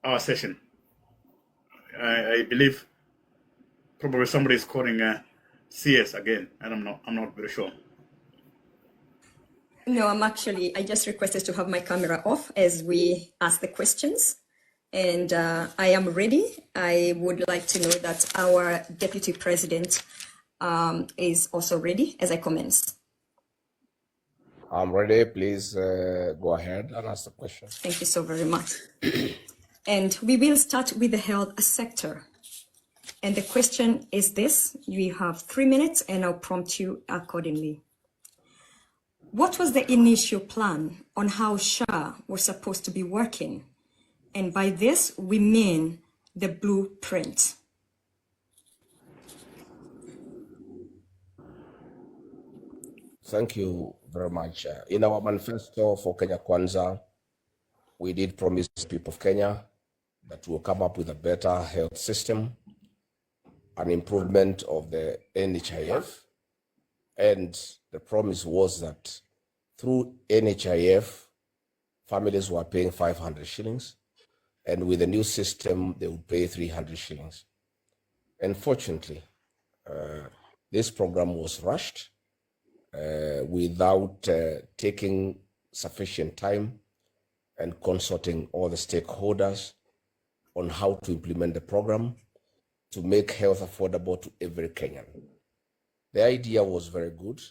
our session. I believe probably somebody is calling CS again, and I'm not very sure. No, I just requested to have my camera off as we ask the questions. And I am ready. I would like to know that our Deputy President is also ready as I commence. I'm ready. Please go ahead and ask the question. Thank you so very much. And we will start with the health sector. And the question is this. You have 3 minutes and I'll prompt you accordingly. What was the initial plan on how SHA was supposed to be working? And by this, we mean the blueprint. Thank you very much. In our manifesto for Kenya Kwanza, we did promise the people of Kenya that we'll come up with a better health system, an improvement of the NHIF, and the promise was that through NHIF, families were paying 500 shillings, and with the new system, they would pay 300 shillings. Unfortunately, this program was rushed without taking sufficient time and consulting all the stakeholders on how to implement the program to make health affordable to every Kenyan. The idea was very good,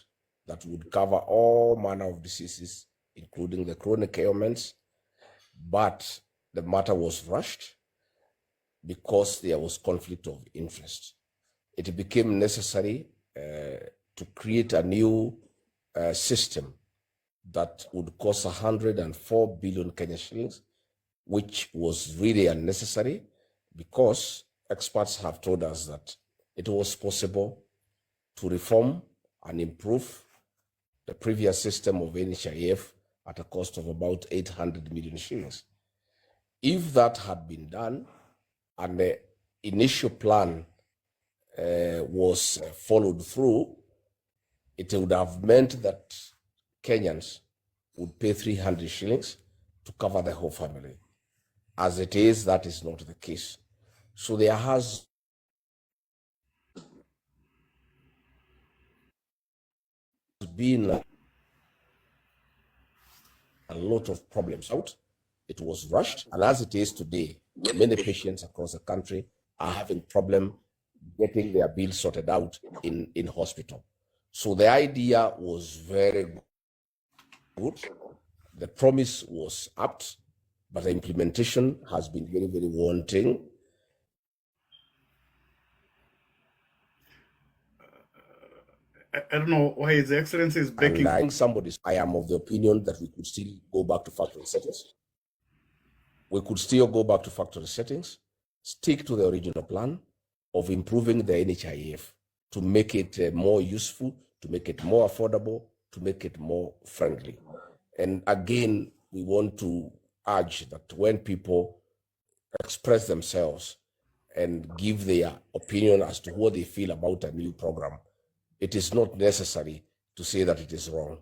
that would cover all manner of diseases, including the chronic ailments, but the matter was rushed because there was conflict of interest. It became necessary to create a new system that would cost 104 billion Kenya shillings, which was really unnecessary because experts have told us that it was possible to reform and improve the previous system of NHIF at a cost of about 800 million shillings. If that had been done and the initial plan was followed through, it would have meant that Kenyans would pay 300 shillings to cover the whole family. As it is, that is not the case. So there has been a lot of problems out. It was rushed, and as it is today, many patients across the country are having problem getting their bills sorted out in hospital. So the idea was very good. The promise was apt, but the implementation has been very, very wanting. I don't know why His Excellency is begging. And I think I am of the opinion that we could still go back to factory settings. We could still go back to factory settings, stick to the original plan of improving the NHIF to make it more useful, to make it more affordable, to make it more friendly. And again, we want to urge that when people express themselves and give their opinion as to what they feel about a new program, it is not necessary to say that it is wrong.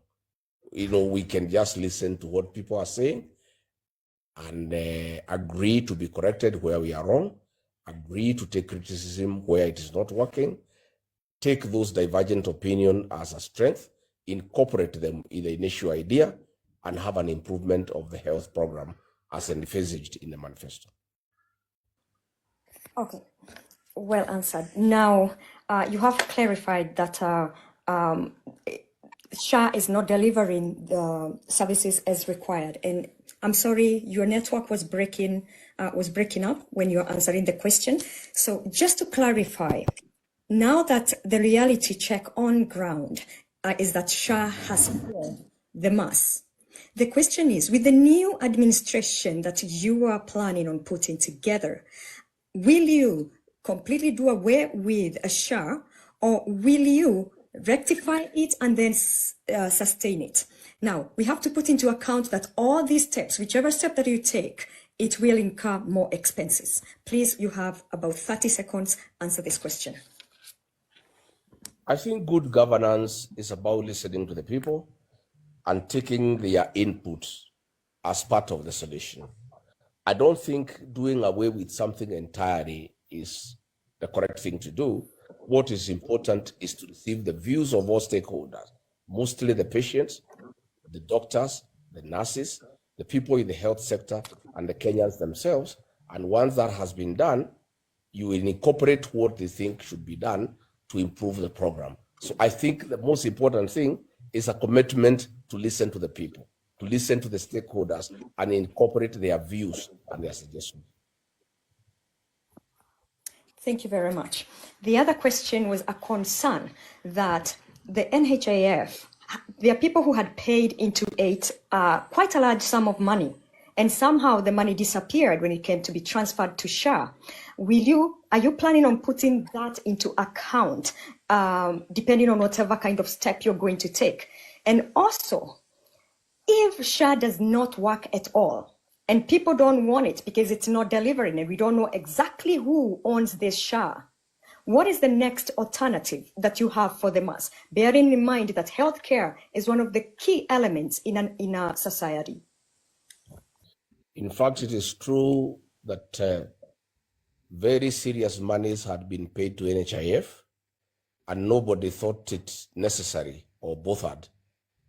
We can just listen to what people are saying and agree to be corrected where we are wrong, agree to take criticism where it is not working, take those divergent opinions as a strength, incorporate them in the initial idea, and have an improvement of the health program as envisaged in the manifesto. Okay, well answered. Now, you have clarified that SHA is not delivering the services as required. And I'm sorry, your network was breaking up when you were answering the question. So just to clarify, now that the reality check on ground is that SHA has failed the mass, the question is, with the new administration that you are planning on putting together, will you completely do away with a SHA, or will you rectify it and then sustain it? Now, we have to put into account that all these steps, whichever step that you take, it will incur more expenses. Please, you have about 30 seconds, answer this question. I think good governance is about listening to the people and taking their input as part of the solution. I don't think doing away with something entirely is the correct thing to do. What is important is to receive the views of all stakeholders, mostly the patients, the doctors, the nurses, the people in the health sector, and the Kenyans themselves. And once that has been done, you will incorporate what they think should be done to improve the program. So I think the most important thing is a commitment to listen to the people, to listen to the stakeholders, and incorporate their views and their suggestions. Thank you very much. The other question was a concern that the NHIF, there are people who had paid into it quite a large sum of money, and somehow the money disappeared when it came to be transferred to SHA. Are you planning on putting that into account, depending on whatever kind of step you're going to take? And also, if SHA does not work at all, and people don't want it because it's not delivering, and we don't know exactly who owns this SHA, what is the next alternative that you have for the mass? Bearing in mind that healthcare is one of the key elements in a society. In fact, it is true that very serious monies had been paid to NHIF, and nobody thought it necessary or bothered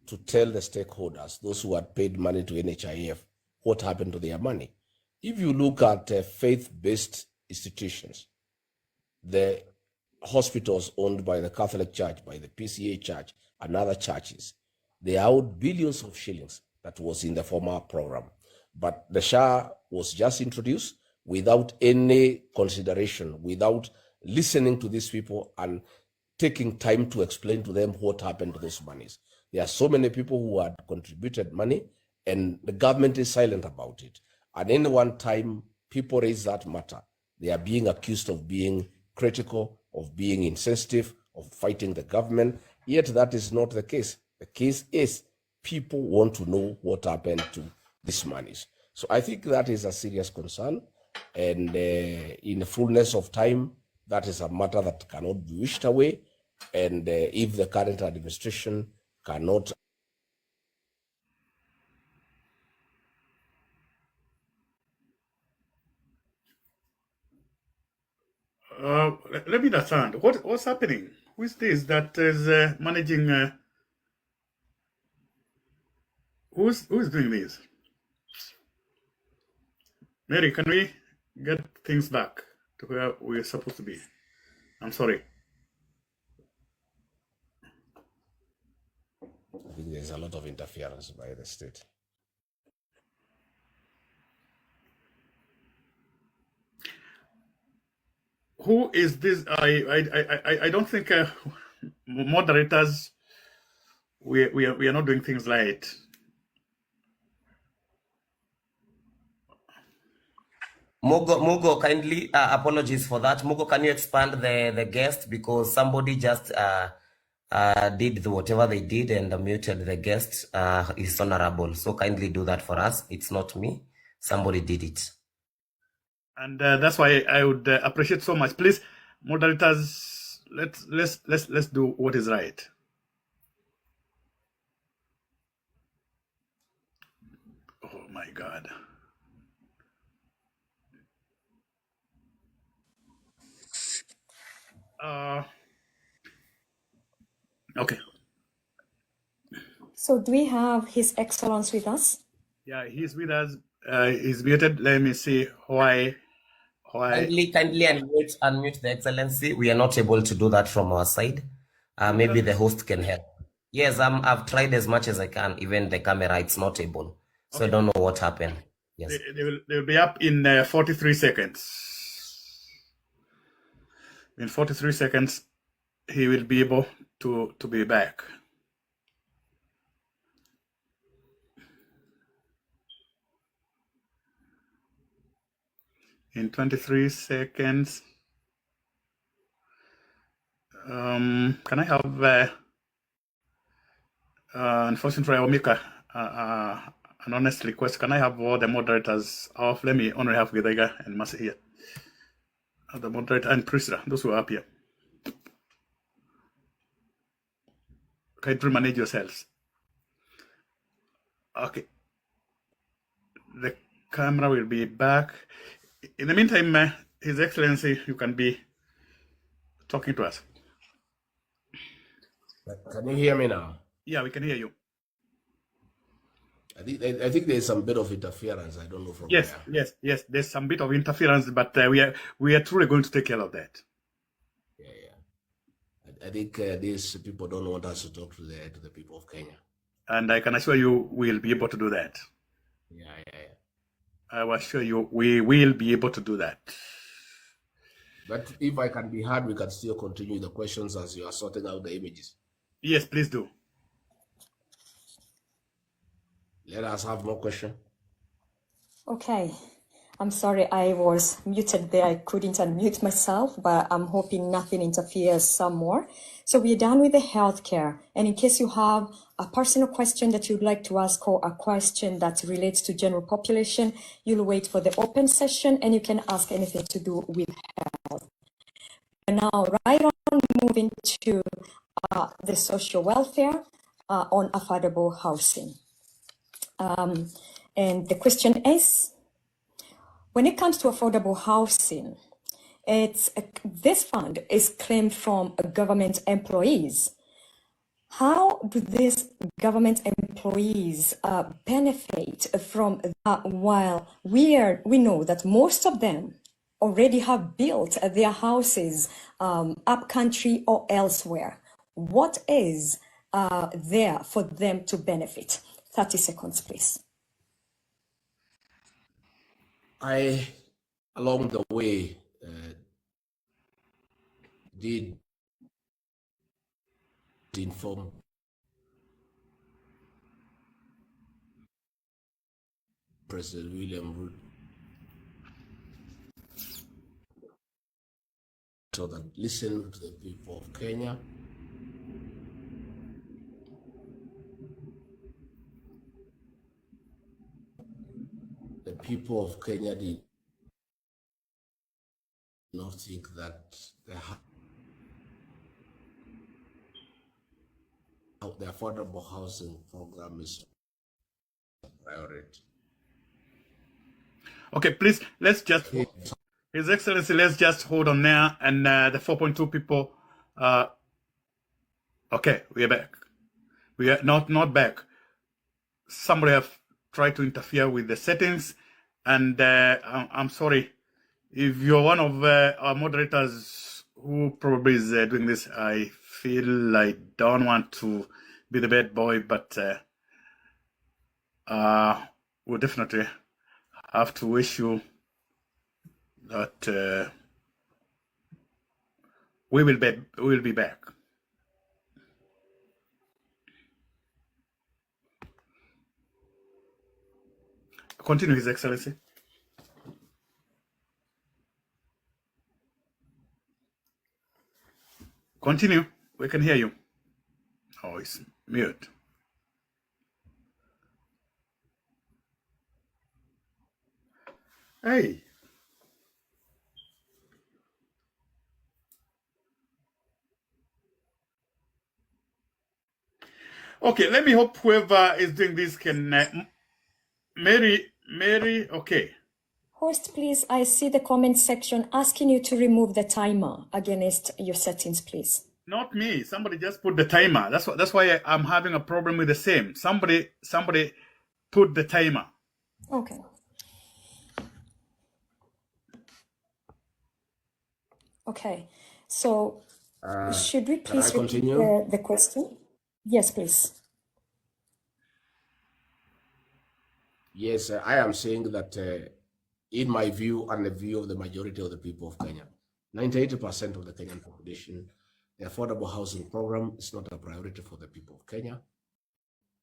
to tell the stakeholders, those who had paid money to NHIF, what happened to their money. If you look at faith-based institutions, the hospitals owned by the Catholic Church, by the PCA Church, and other churches, they owed billions of shillings that was in the former program. But the SHA was just introduced without any consideration, without listening to these people and taking time to explain to them what happened to those monies. There are so many people who had contributed money, and the government is silent about it. At any one time, people raise that matter. They are being accused of being critical, of being insensitive, of fighting the government. Yet that is not the case. The case is people want to know what happened to these monies. So I think that is a serious concern. And in the fullness of time, that is a matter that cannot be wished away. And if the current administration cannot let me understand. What's happening? Who is this that is managing? Who's doing this? Mary, can we get things back to where we're supposed to be? I'm sorry. I think there's a lot of interference by the state. Who is this? I don't think moderators. We are not doing things right. Mugo, kindly apologies for that. Mugo, can you expand the guest, because somebody just did whatever they did and muted the guest is honorable. So kindly do that for us. It's not me. Somebody did it. And that's why I would appreciate so much. Please, moderators, let's do what is right. Oh my God. Okay. So do we have His Excellence with us? Yeah, he's with us. He's muted. Let me see why. Kindly unmute the Excellency. We are not able to do that from our side. Maybe the host can help. Yes, I've tried as much as I can. Even the camera, it's not able. So okay. I don't know what happened. Yes. They will be up in 43 seconds. In 43 seconds, he will be able to be back. In 23 seconds. Can I have, unfortunately, I'll make an honest request. Can I have all the moderators off? Let me only have Githaiga and Masi here. The moderator and Priscilla, those who are up here. Kindly manage yourselves. Okay. The camera will be back. In the meantime, His Excellency, you can be talking to us. Can you hear me now? Yeah, we can hear you. I think there's some bit of interference. I don't know from Yes, where. yes. There's some bit of interference, but we are truly going to take care of that. I think these people don't want us to talk to the people of Kenya. And I can assure you we'll be able to do that. Yeah. I will assure you we will be able to do that. But if I can be heard, we can still continue the questions as you are sorting out the images. Yes, please do. Let us have more questions. Okay. I'm sorry, I was muted there. I couldn't unmute myself, but I'm hoping nothing interferes some more. So we're done with the healthcare. And in case you have a personal question that you'd like to ask or a question that relates to general population, you'll wait for the open session and you can ask anything to do with health. And now, right on, moving to the social welfare on affordable housing. And the question is, when it comes to affordable housing, this fund is claimed from government employees. How do these government employees benefit from that while we know that most of them already have built their houses up country or elsewhere? What is there for them to benefit? 30 seconds, please. I, along the way, did inform President William Ruto that listen to the people of Kenya. The people of Kenya did not think that the affordable housing program is a priority. Okay, please, let's just, His Excellency, let's just hold on there. And the 4.2 people, okay, we are back. We are not back. Somebody have tried to interfere with the settings. And I'm sorry. If you're one of our moderators who probably is doing this, I feel I don't want to be the bad boy, but we'll definitely have to wish you that we will be back. Continue, His Excellency. Continue. We can hear you. Oh, it's mute. Hey. Okay, let me hope whoever is doing this can... Mary, okay. Host, please, I see the comment section asking you to remove the timer against your settings, please. Not me. Somebody just put the timer. That's why I'm having a problem with the same. Somebody put the timer. Okay. Okay. So should we please repeat the question? Yes, please. Yes, I am saying that in my view and the view of the majority of the people of Kenya, 98% of the Kenyan population, the affordable housing program is not a priority for the people of Kenya.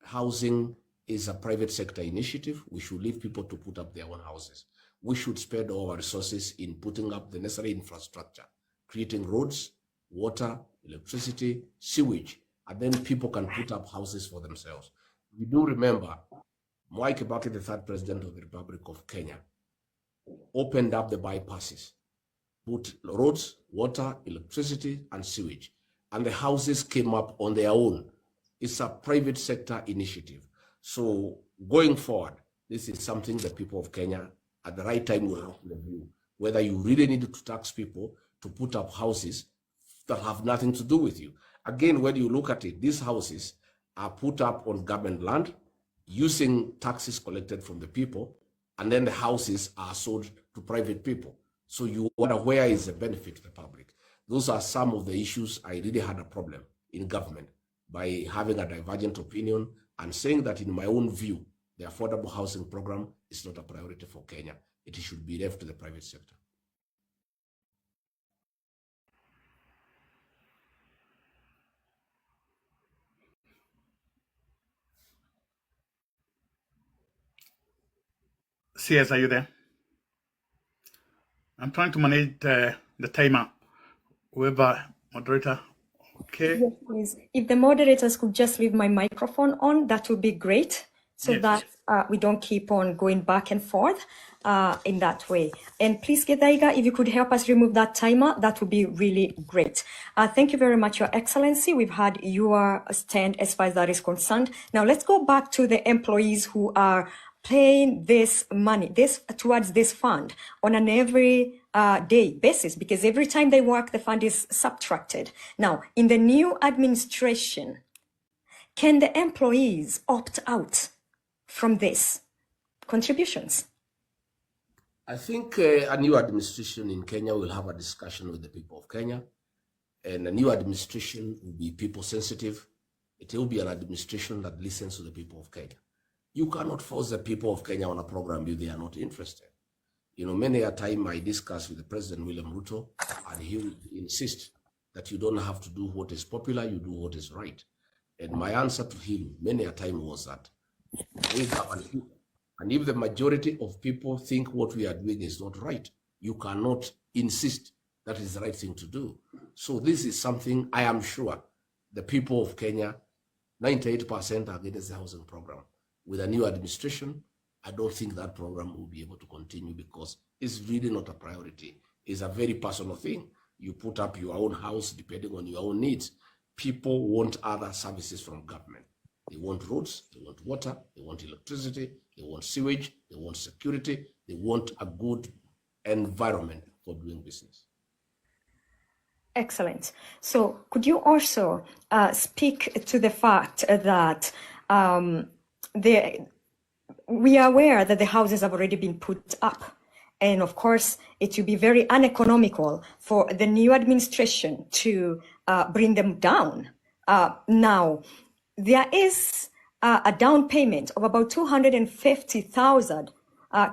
Housing is a private sector initiative. We should leave people to put up their own houses. We should spend all our resources in putting up the necessary infrastructure, creating roads, water, electricity, sewage, and then people can put up houses for themselves. We do remember Mwai Kibaki, the third president of the Republic of Kenya, opened up the bypasses, put roads, water, electricity, and sewage, and the houses came up on their own. It's a private sector initiative. So going forward, This is something the people of Kenya at the right time will have to review, whether you really need to tax people to put up houses that have nothing to do with you. Again, when you look at it, these houses are put up on government land using taxes collected from the people, and then the houses are sold to private people. So you wonder where is the benefit to the public. Those are some of the issues I really had a problem in government by having a divergent opinion and saying that in my own view, the affordable housing program is not a priority for Kenya. It should be left to the private sector. CS, are you there? I'm trying to manage the timer. Whoever, moderator, okay. Yes, please. If the moderators could just leave my microphone on, that would be great, so Yes. that we don't keep on going back and forth in that way. And please, Gedaiga, if you could help us remove that timer, that would be really great. Thank you very much, Your Excellency. We've had your stand as far as that is concerned. Now let's go back to the employees who are paying this money towards this fund on an every day basis, because every time they work, the fund is subtracted. Now, in the new administration, can the employees opt out from this contributions? I think a new administration in Kenya will have a discussion with the people of Kenya, and a new administration will be people sensitive. It will be an administration that listens to the people of Kenya. You cannot force the people of Kenya on a program if they are not interested. You know, many a time I discuss with the President William Ruto, and he will insist that you don't have to do what is popular, you do what is right. And my answer to him many a time was that we govern people. And if the majority of people think what we are doing is not right, you cannot insist that is the right thing to do. So this is something I am sure the people of Kenya, 98% are against the housing program. With a new administration, I don't think that program will be able to continue because it's really not a priority. It's a very personal thing. You put up your own house depending on your own needs. People want other services from government. They want roads, they want water, they want electricity, they want sewage, they want security, they want a good environment for doing business. Excellent. So could you also speak to the fact that we are aware that the houses have already been put up. And of course, it will be very uneconomical for the new administration to bring them down. Now, there is a down payment of about 250,000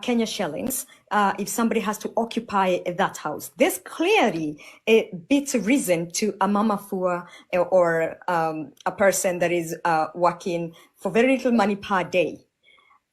Kenya shillings if somebody has to occupy that house. This clearly beats reason to a mama fua or a person that is working for very little money per day.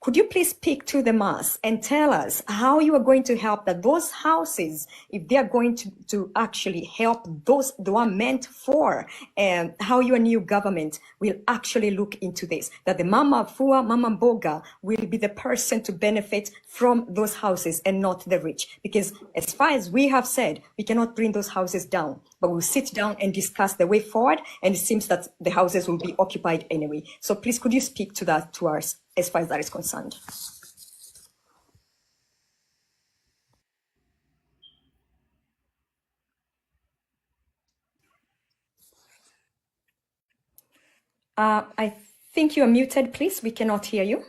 Could you please speak to the mass and tell us how you are going to help that those houses, if they are going to actually help those they are meant for, and how your new government will actually look into this, that the mama fua, mama boga will be the person to benefit from those houses and not the rich. Because as far as we have said, we cannot bring those houses down, but we'll sit down and discuss the way forward. And it seems that the houses will be occupied anyway. So please, could you speak to that to us as far as that is concerned? I think you are muted, please. We cannot hear you.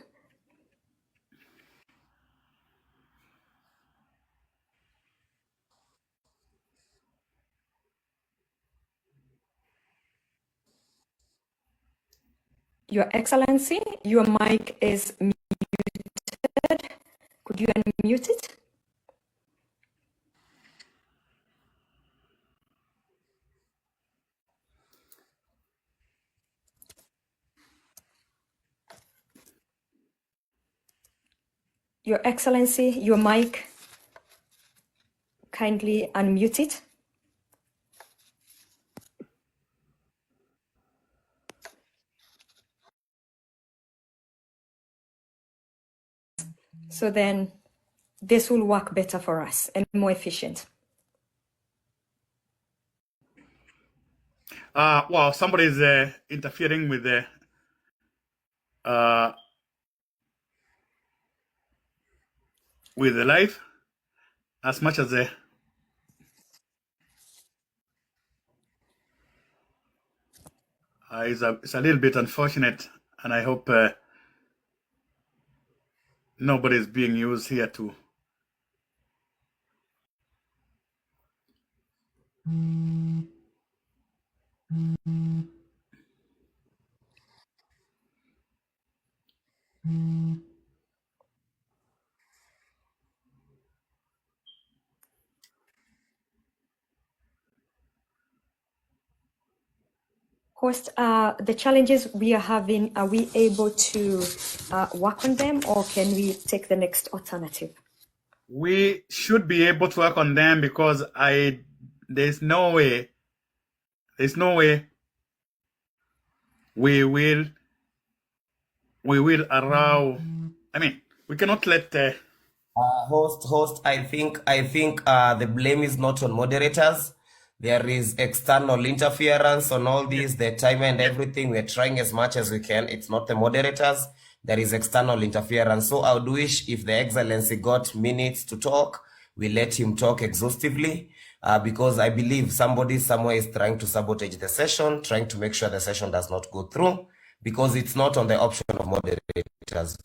Your Excellency, your mic is muted. Could you unmute it? Your Excellency, your mic, kindly unmute it. So then this will work better for us and more efficient. Well, somebody is interfering with the with the life as much as it's a little bit unfortunate, and I hope nobody is being used here to. Host, the challenges we are having, are we able to work on them, or can we take the next alternative? We should be able to work on them, because there's no way we will allow. I mean, we cannot let Host, I think the blame is not on moderators. There is external interference on all this, the time and everything. We're trying as much as we can. It's not the moderators. There is external interference. So I would wish if the Excellency got minutes to talk, we let him talk exhaustively, because I believe somebody somewhere is trying to sabotage the session, trying to make sure the session does not go through, because it's not on the option of moderators.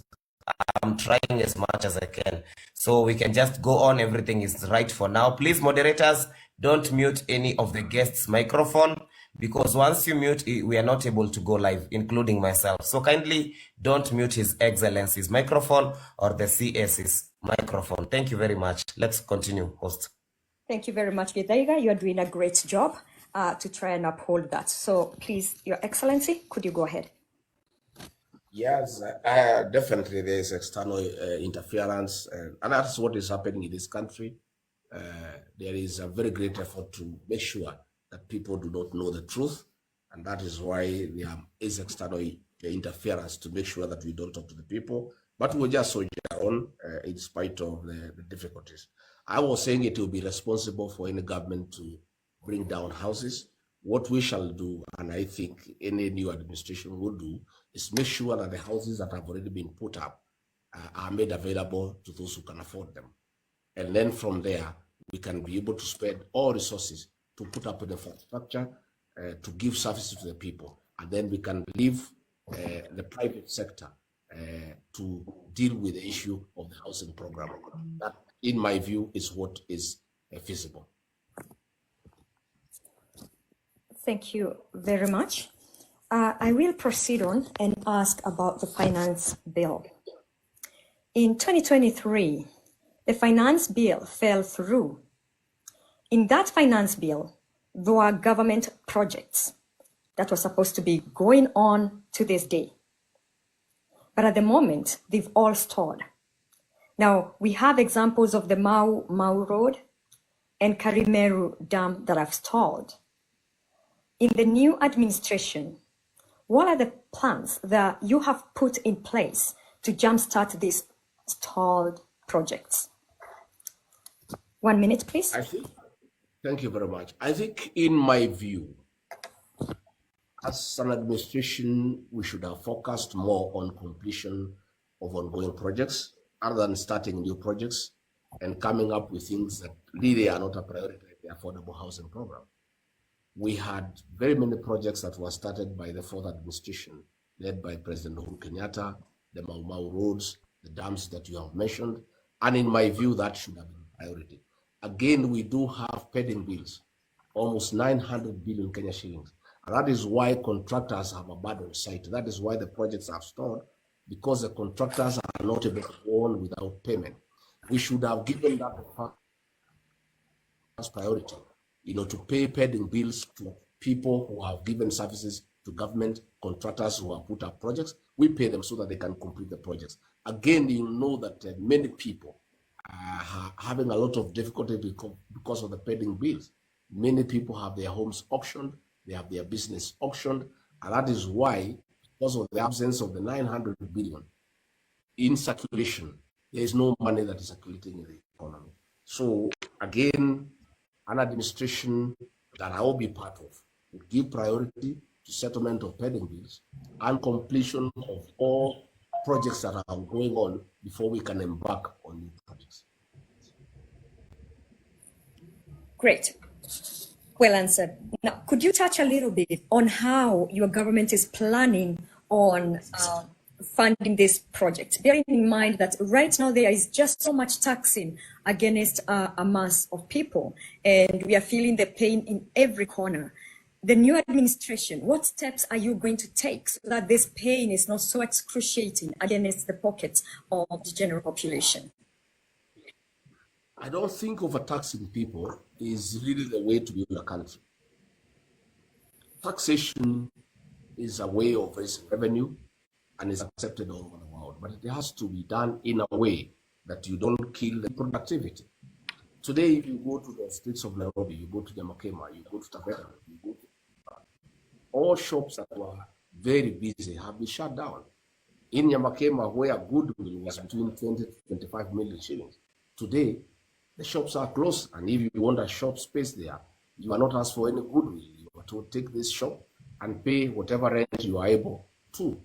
I'm trying as much as I can. So we can just go on. Everything is right for now. Please, moderators, don't mute any of the guests' microphone, because once you mute, we are not able to go live, including myself. So kindly don't mute His Excellency's microphone or the CS's microphone. Thank you very much. Let's continue, host. Thank you very much, Githaiga. You're doing a great job to try and uphold that. So please, Your Excellency, could you go ahead? Yes, definitely there is external interference, and that's what is happening in this country. There is a very great effort to make sure that people do not know the truth, and that is why there is external interference to make sure that we don't talk to the people, but we'll just soldier on in spite of the difficulties. I was saying it will be responsible for any government to bring down houses. What we shall do, and I think any new administration will do, is make sure that the houses that have already been put up are made available to those who can afford them. And then from there, we can be able to spend all resources to put up the infrastructure, to give services to the people. And then we can leave the private sector to deal with the issue of the housing program. That, in my view, is what is feasible. Thank you very much. I will proceed on and ask about the finance bill. In 2023, the finance bill fell through. In that finance bill, there were government projects that were supposed to be going on to this day. But at the moment, they've all stalled. Now, we have examples of the Mau Road and Karimeru Dam that have stalled. In the new administration, what are the plans that you have put in place to jumpstart these stalled projects? 1 minute, please. Thank you very much. I think, in my view, as an administration, we should have focused more on completion of ongoing projects rather than starting new projects and coming up with things that really are not a priority, like the affordable housing program. We had very many projects that were started by the fourth administration, led by President Uhuru Kenyatta, the Mau roads, the dams that you have mentioned, and in my view, that should have been a priority. Again, we do have pending bills, almost 900 billion Kenya shillings, and that is why contractors have abandoned site. That is why the projects have stalled, because the contractors are not able to go on without payment. We should have given that the first priority, to pay pending bills to people who have given services to government contractors who have put up projects. We pay them so that they can complete the projects. Again, you know that many people are having a lot of difficulty because of the pending bills. Many people have their homes auctioned, they have their business auctioned, and that is why, because of the absence of the 900 billion in circulation, there is no money that is circulating in the economy. So again, an administration that I will be part of would give priority to settlement of pending bills and completion of all projects that are going on before we can embark on new projects. Great. Well answered. Now, could you touch a little bit on how your government is planning on funding this project, bearing in mind that right now there is just so much taxing against a mass of people, and we are feeling the pain in every corner. The new administration, what steps are you going to take so that this pain is not so excruciating against the pockets of the general population? I don't think overtaxing people is really the way to build a country. Taxation is a way of raising revenue and is accepted all over the world, but it has to be done in a way that you don't kill the productivity. Today, if you go to the streets of Nairobi, you go to Yamakema, you go to Taveta, you go to all shops that were very busy have been shut down. In Yamakema, where goodwill was between 20 to 25 million shillings, today the shops are closed, and if you want a shop space there, you are not asked for any goodwill. You are to take this shop and pay whatever rent you are able to.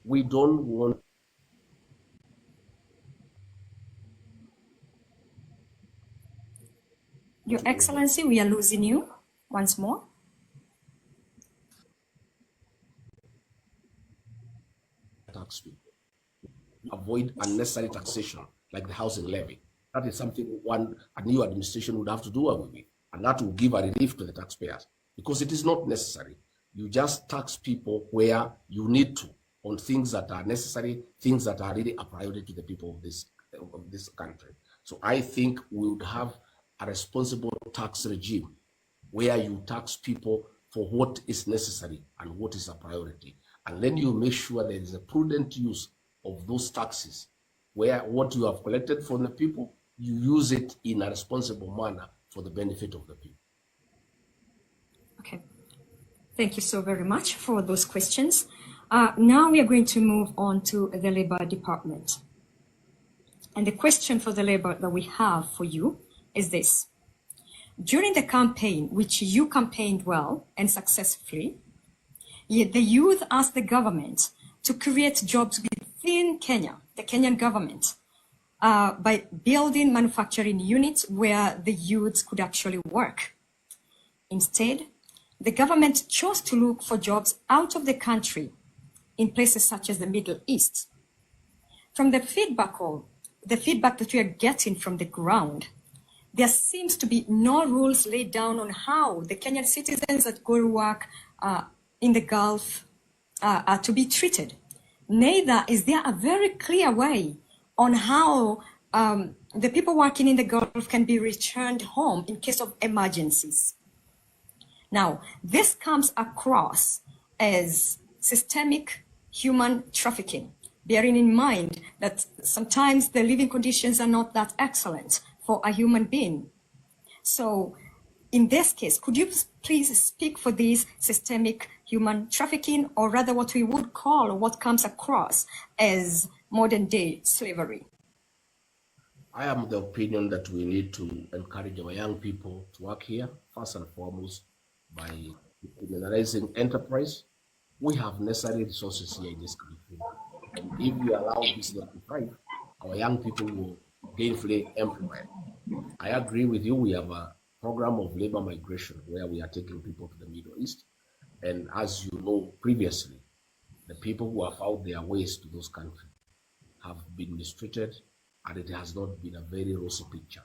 We don't want Your Excellency, we are losing you once more. tax people. Avoid unnecessary taxation like the housing levy. That is something a new administration would have to do away with, and that will give a relief to the taxpayers because it is not necessary. You just tax people where you need to on things that are necessary, things that are really a priority to the people of this country. So I think we would have a responsible tax regime where you tax people for what is necessary and what is a priority. And then you make sure there is a prudent use of those taxes, where what you have collected from the people, you use it in a responsible manner for the benefit of the people. Okay. Thank you so very much for those questions. Now we are going to move on to the Labor Department. And the question for the Labor that we have for you is this. During the campaign, which you campaigned well and successfully, the youth asked the government to create jobs within Kenya, the Kenyan government, by building manufacturing units where the youths could actually work. Instead, the government chose to look for jobs out of the country in places such as the Middle East. From the feedback that we are getting from the ground, there seems to be no rules laid down on how the Kenyan citizens that go to work in the Gulf are to be treated. Neither is there a very clear way on how the people working in the Gulf can be returned home in case of emergencies. Now, this comes across as systemic human trafficking, bearing in mind that sometimes the living conditions are not that excellent for a human being. So in this case, could you please speak for this systemic human trafficking, or rather what we would call, or what comes across as modern day slavery? I am of the opinion that we need to encourage our young people to work here, first and foremost, by criminalizing enterprise. We have necessary resources here in this country. And if we allow business to thrive, our young people will gainfully employed. I agree with you. We have a program of labor migration where we are taking people to the Middle East. And as you know previously, the people who have found their ways to those countries have been mistreated, and it has not been a very rosy picture.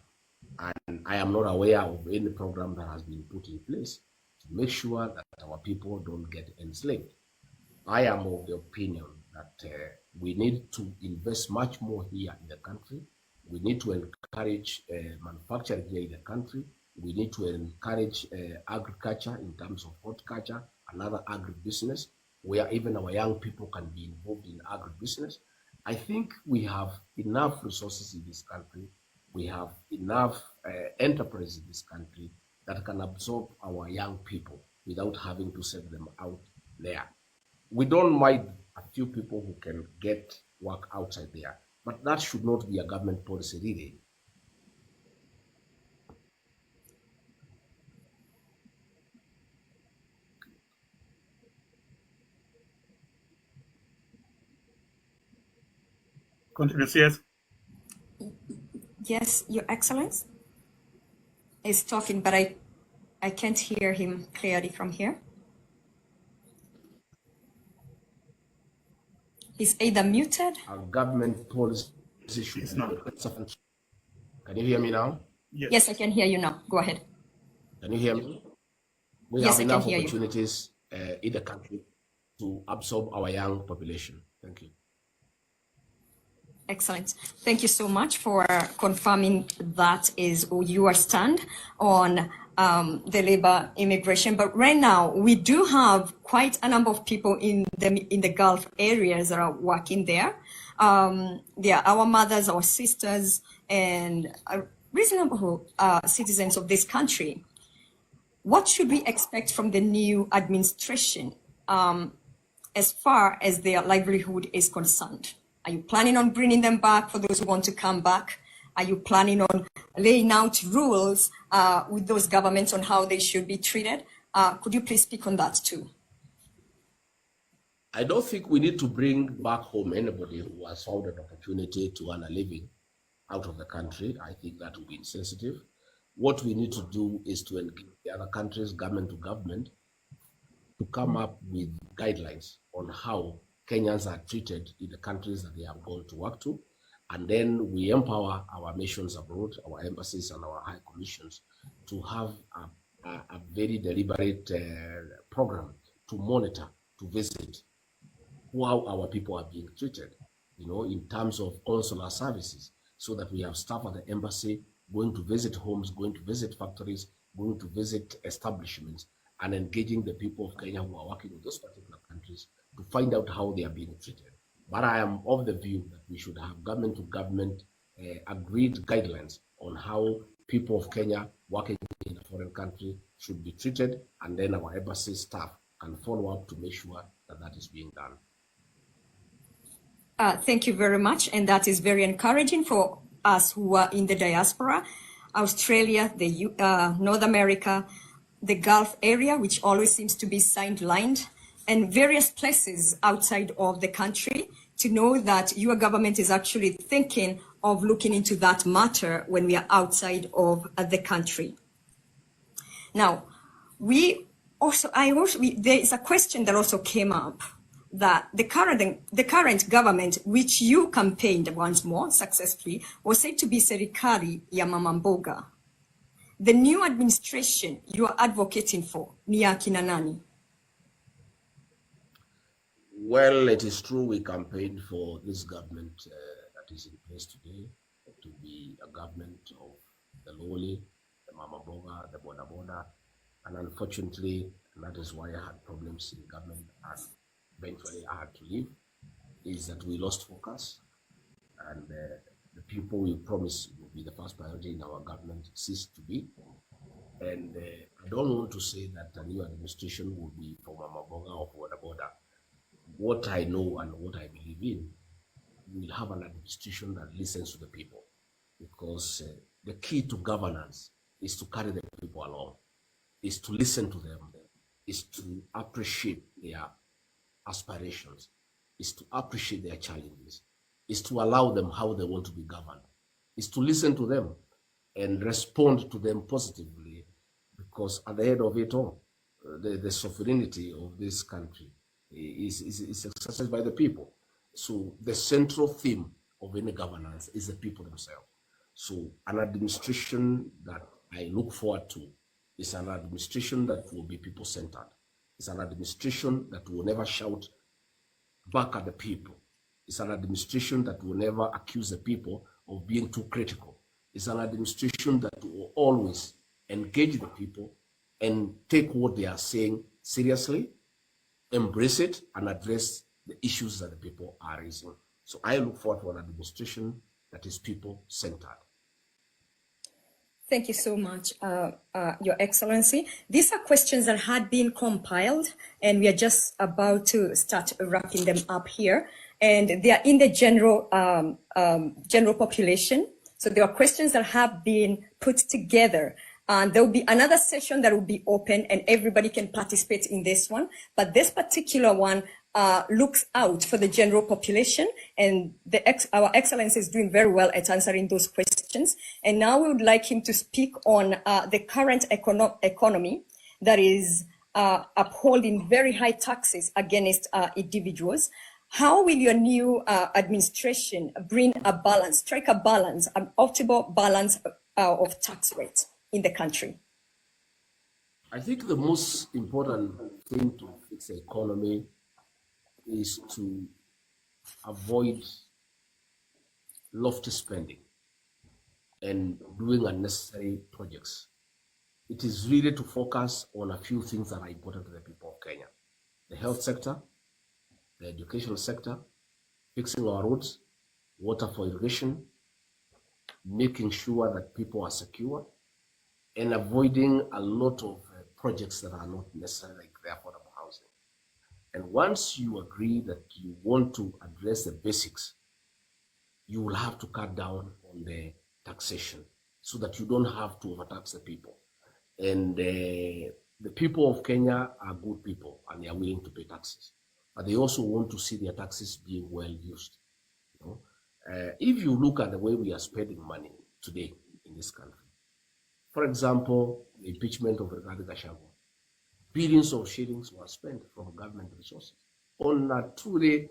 And I am not aware of any program that has been put in place to make sure that our people don't get enslaved. I am of the opinion that we need to invest much more here in the country. We need to encourage manufacturing here in the country. We need to encourage agriculture in terms of horticulture and other agribusiness, where even our young people can be involved in agribusiness. I think we have enough resources in this country. We have enough enterprise in this country that can absorb our young people without having to send them out there. We don't mind a few people who can get work outside there, but that should not be a government policy really. Continuous, yes. Yes, Your Excellence is talking, but I can't hear him clearly from here. He's either muted. Our government policy should It's be not. Can you hear me now? Yes, I can hear you now. Go ahead. Can you hear me? We Yes, have I can enough hear you. opportunities in the country to absorb our young population. Thank you. Excellent. Thank you so much for confirming that is your stand on the labor immigration. But right now, we do have quite a number of people in the Gulf areas that are working there. They are our mothers, our sisters, and a reasonable citizens of this country. What should we expect from the new administration as far as their livelihood is concerned? Are you planning on bringing them back for those who want to come back? Are you planning on laying out rules with those governments on how they should be treated? Could you please speak on that too? I don't think we need to bring back home anybody who has found an opportunity to earn a living out of the country. I think that would be insensitive. What we need to do is to engage the other countries, government to government, to come up with guidelines on how Kenyans are treated in the countries that they have gone to work to. And then we empower our missions abroad, our embassies and our high commissions to have a very deliberate program to monitor, to visit how our people are being treated, in terms of consular services, so that we have staff at the embassy going to visit homes, going to visit factories, going to visit establishments, and engaging the people of Kenya who are working in those particular countries to find out how they are being treated. But I am of the view that we should have government to government agreed guidelines on how people of Kenya working in a foreign country should be treated, and then our embassy staff can follow up to make sure that that is being done. Thank you very much, and that is very encouraging for us who are in the diaspora, Australia, North America, the Gulf area, which always seems to be sidelined, and various places outside of the country, to know that your government is actually thinking of looking into that matter when we are outside of the country. Now, there is a question that also came up, that the current government, which you campaigned once more successfully, was said to be serikali ya mama mboga. The new administration you are advocating for, ni ya kina nani? Well, it is true we campaigned for this government that is in place today to be a government of the lowly, the mama mboga, the boda boda, and unfortunately, and that is why I had problems in government and eventually I had to leave, is that we lost focus, and the people we promised would be the first priority in our government ceased to be. And I don't want to say that a new administration will be for mama mboga or for boda boda. What I know and what I believe in, we will have an administration that listens to the people, because the key to governance is to carry the people along, is to listen to them, is to appreciate their aspirations, is to appreciate their challenges, is to allow them how they want to be governed, is to listen to them and respond to them positively, because at the end of it all, the sovereignty of this country is exercised by the people. So the central theme of any governance is the people themselves. So an administration that I look forward to is an administration that will be people-centered. It's an administration that will never shout back at the people. It's an administration that will never accuse the people of being too critical. It's an administration that will always engage the people and take what they are saying seriously, embrace it, and address the issues that the people are raising. So I look forward to an administration that is people-centered. Thank you so much, Your Excellency. These are questions that had been compiled, and we are just about to start wrapping them up here. And they are in the general population. So there are questions that have been put together. And there will be another session that will be open and everybody can participate in this one. But this particular one, looks out for the general population, and our Excellency is doing very well at answering those questions. And now we would like him to speak on the current economy that is upholding very high taxes against individuals. How will your new administration bring a balance, strike a balance, an optimal balance of tax rates in the country? I think the most important thing to fix the economy is to avoid lofty spending and doing unnecessary projects. It is really to focus on a few things that are important to the people of Kenya: the health sector, the educational sector, fixing our roads, water for irrigation, making sure that people are secure, and avoiding a lot of projects that are not necessary, like the affordable housing. And once you agree that you want to address the basics, you will have to cut down on the taxation so that you don't have to overtax the people. And the people of Kenya are good people and they are willing to pay taxes, but they also want to see their taxes being well used. You know? If you look at the way we are spending money today in this country, for example, the impeachment of Rigathi Gachagua, billions of shillings were spent from government resources on a truly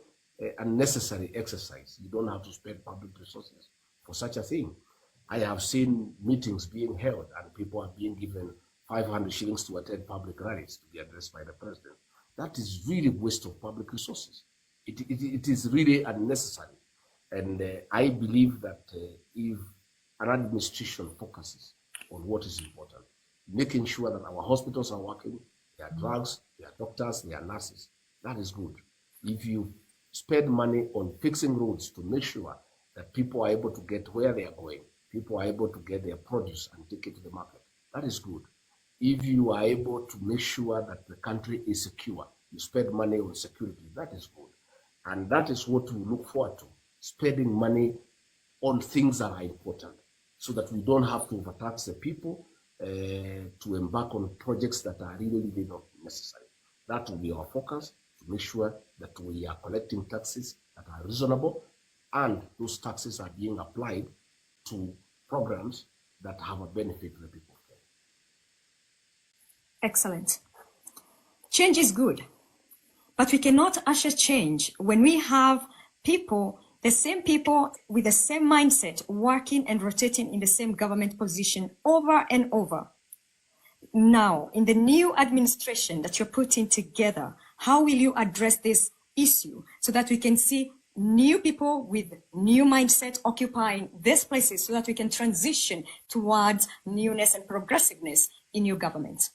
unnecessary exercise. You don't have to spend public resources for such a thing. I have seen meetings being held and people are being given 500 shillings to attend public rallies to be addressed by the president. That is really waste of public resources. It is really unnecessary. And I believe that if an administration focuses on what is important, making sure that our hospitals are working, there are drugs, there are doctors, there are nurses, that is good. If you spend money on fixing roads to make sure that people are able to get where they are going, people are able to get their produce and take it to the market, that is good. If you are able to make sure that the country is secure, you spend money on security, that is good. And that is what we look forward to, spending money on things that are important so that we don't have to overtax the people to embark on projects that are really not necessary. That will be our focus, to make sure that we are collecting taxes that are reasonable and those taxes are being applied to programs that have a benefit to the people. Excellent. Change is good, but we cannot usher change when we have people, the same people with the same mindset, working and rotating in the same government position over and over. Now, in the new administration that you're putting together, how will you address this issue so that we can see new people with new mindset occupying these places so that we can transition towards newness and progressiveness in your government?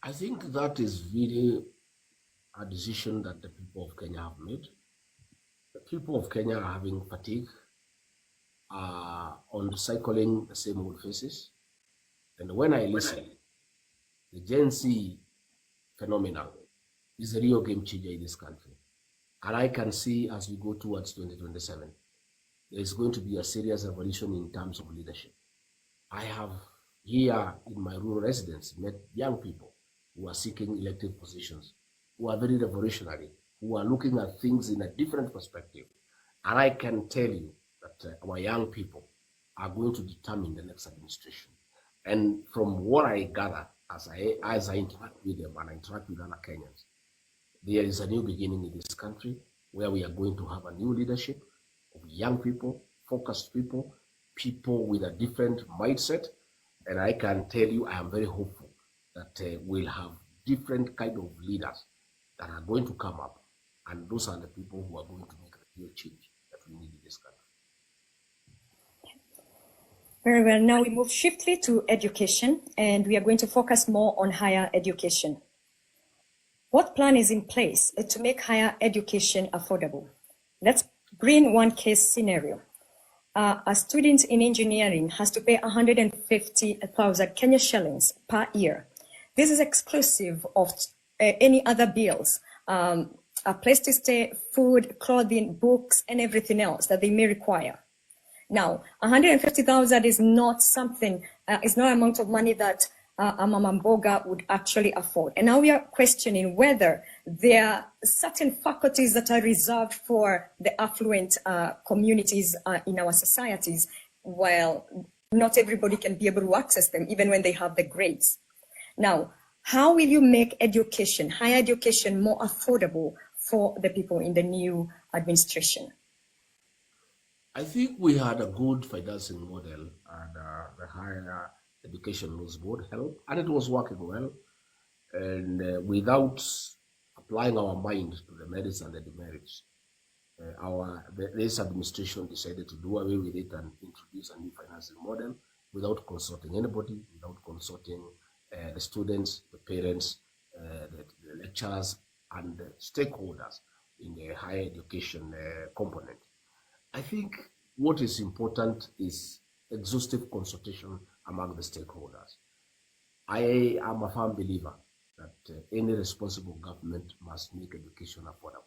I think that is really a decision that the people of Kenya have made. The people of Kenya are having fatigue on cycling the same old faces. And when I listen, the Gen Z phenomenon is a real game changer in this country. And I can see as we go towards 2027, there is going to be a serious revolution in terms of leadership. I have here in my rural residence met young people who are seeking elective positions, who are very revolutionary, who are looking at things in a different perspective. And I can tell you that our young people are going to determine the next administration. And from what I gather as I interact with them and I interact with other Kenyans, there is a new beginning in this country where we are going to have a new leadership of young people, focused people, people with a different mindset. And I can tell you, I am very hopeful that we'll have different kind of leaders that are going to come up. And those are the people who are going to make a real change that we need in this country. Very well. Now we move swiftly to education, and we are going to focus more on higher education. What plan is in place to make higher education affordable? Let's bring one case scenario. A student in engineering has to pay 150,000 Kenya shillings per year. This is exclusive of any other bills, a place to stay, food, clothing, books, and everything else that they may require. Now, 150,000 is not something, is not an amount of money that a mama mboga would actually afford. And now we are questioning whether there are certain faculties that are reserved for the affluent communities in our societies, while not everybody can be able to access them, even when they have the grades. Now, how will you make education, higher education, more affordable for the people in the new administration? I think we had a good financing model, and the higher education was board help, and it was working well. And without applying our mind to the merits and the demerits, this administration decided to do away with it and introduce a new financing model without consulting anybody, without consulting the students, the parents, the lecturers, and the stakeholders in the higher education component. I think what is important is exhaustive consultation among the stakeholders. I am a firm believer that any responsible government must make education affordable.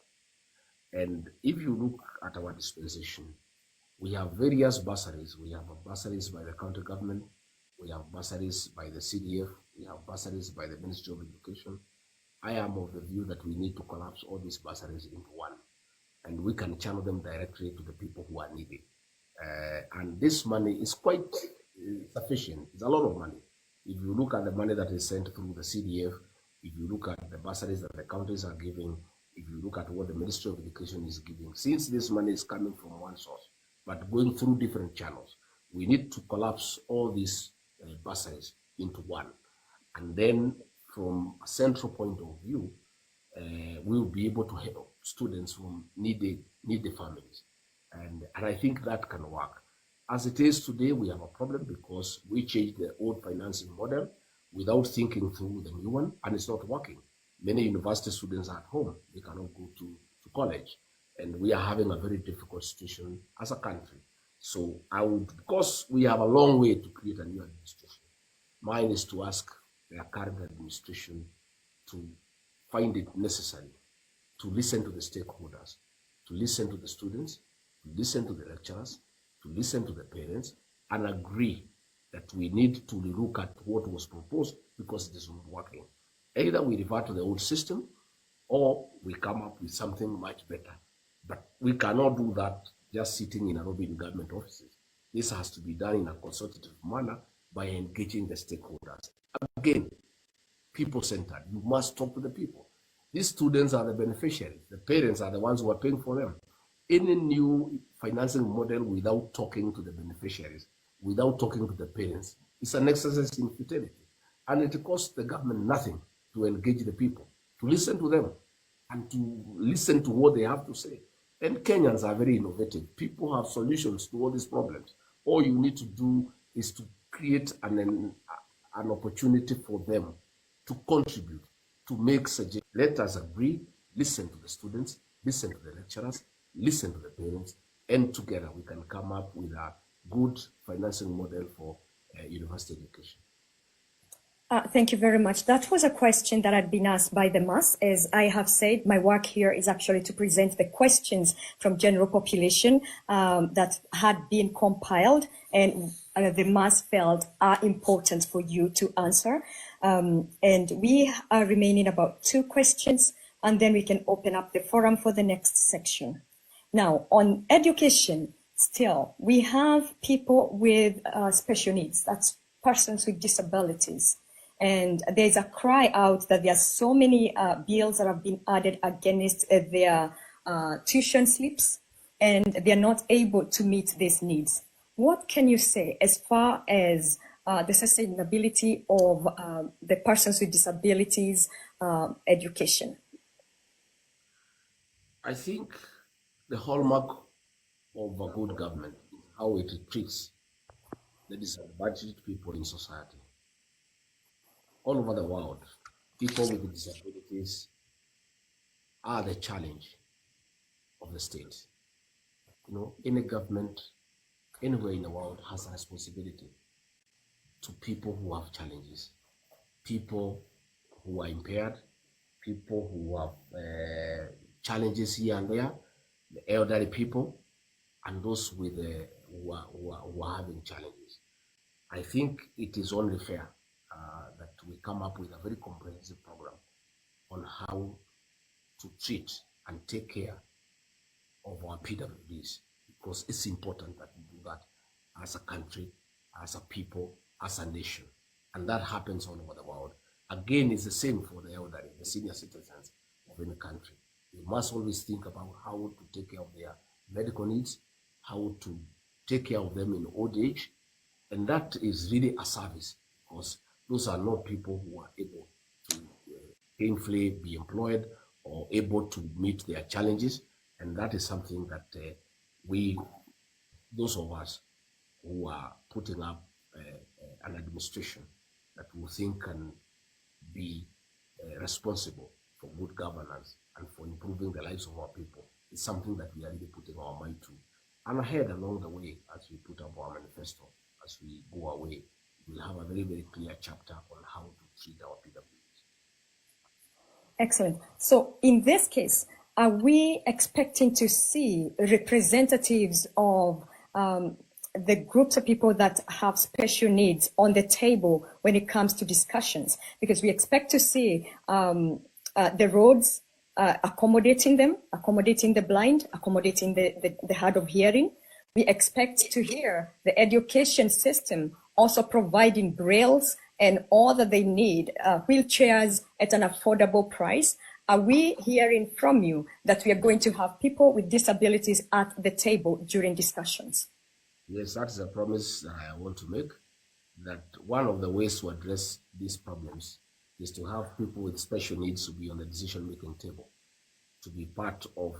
And if you look at our dispensation, we have various bursaries. We have bursaries by the county government, we have bursaries by the CDF, we have bursaries by the Ministry of Education. I am of the view that we need to collapse all these bursaries into one, and we can channel them directly to the people who are needy. And this money is quite sufficient. It's a lot of money. If you look at the money that is sent through the CDF, if you look at the bursaries that the counties are giving, if you look at what the Ministry of Education is giving, since this money is coming from one source, but going through different channels, we need to collapse all these bursaries into one. And then from a central point of view, we'll be able to help students from needy families. And I think that can work. As it is today, we have a problem because we changed the old financing model without thinking through the new one, and it's not working. Many university students are at home. They cannot go to college. And we are having a very difficult situation as a country. So because we have a long way to create a new administration, mine is to ask the current administration to find it necessary to listen to the stakeholders, to listen to the students, to listen to the lecturers, to listen to the parents, and agree that we need to look at what was proposed because it isn't working. Either we revert to the old system or we come up with something much better. But we cannot do that just sitting in Nairobi in government offices. This has to be done in a consultative manner by engaging the stakeholders. Again, people-centered. You must talk to the people. These students are the beneficiaries. The parents are the ones who are paying for them. Any new financing model without talking to the beneficiaries, without talking to the parents, is an exercise in futility. And it costs the government nothing to engage the people, to listen to them, and to listen to what they have to say. And Kenyans are very innovative. People have solutions to all these problems. All you need to do is to create an opportunity for them to contribute, to make suggestions. Let us agree, listen to the students, listen to the lecturers, listen to the parents, and together we can come up with a good financing model for university education. Thank you very much. That was a question that had been asked by the mass. As I have said, my work here is actually to present the questions from general population that had been compiled and the mass felt are important for you to answer. And we are remaining about 2 questions, and then we can open up the forum for the next section. Now, on education, still, we have people with special needs. That's persons with disabilities. And there's a cry out that there are so many bills that have been added against their tuition slips, and they're not able to meet these needs. What can you say as far as the sustainability of the persons with disabilities education? I think the hallmark of a good government is how it treats the disadvantaged people in society. All over the world, people with disabilities are the challenge of the state. You know, any government anywhere in the world has a responsibility to people who have challenges, people who are impaired, people who have challenges here and there, the elderly people, and those with who are having challenges. I think it is only fair that we come up with a very comprehensive program on how to treat and take care of our PWDs, because it's important that we do that as a country, as a people, as a nation. And that happens all over the world. Again, it's the same for the elderly, the senior citizens of any country. We must always think about how to take care of their medical needs, how to take care of them in old age. And that is really a service, because those are not people who are able to gainfully be employed or able to meet their challenges. And that is something that those of us who are putting up an administration that we think can be responsible for good governance and for improving the lives of our people, is something that we are really putting our mind to. And ahead along the way, as we put up our manifesto, as we go away, we'll have a very, very clear chapter on how to treat our PWDs. Excellent. So in this case, are we expecting to see representatives of the groups of people that have special needs on the table when it comes to discussions? Because we expect to see the roads accommodating them, accommodating the blind, accommodating the hard of hearing. We expect to hear the education system also providing brailles and all that they need, wheelchairs at an affordable price. Are we hearing from you that we are going to have people with disabilities at the table during discussions? Yes, that is a promise that I want to make, that one of the ways to address these problems is to have people with special needs to be on the decision-making table, to be part of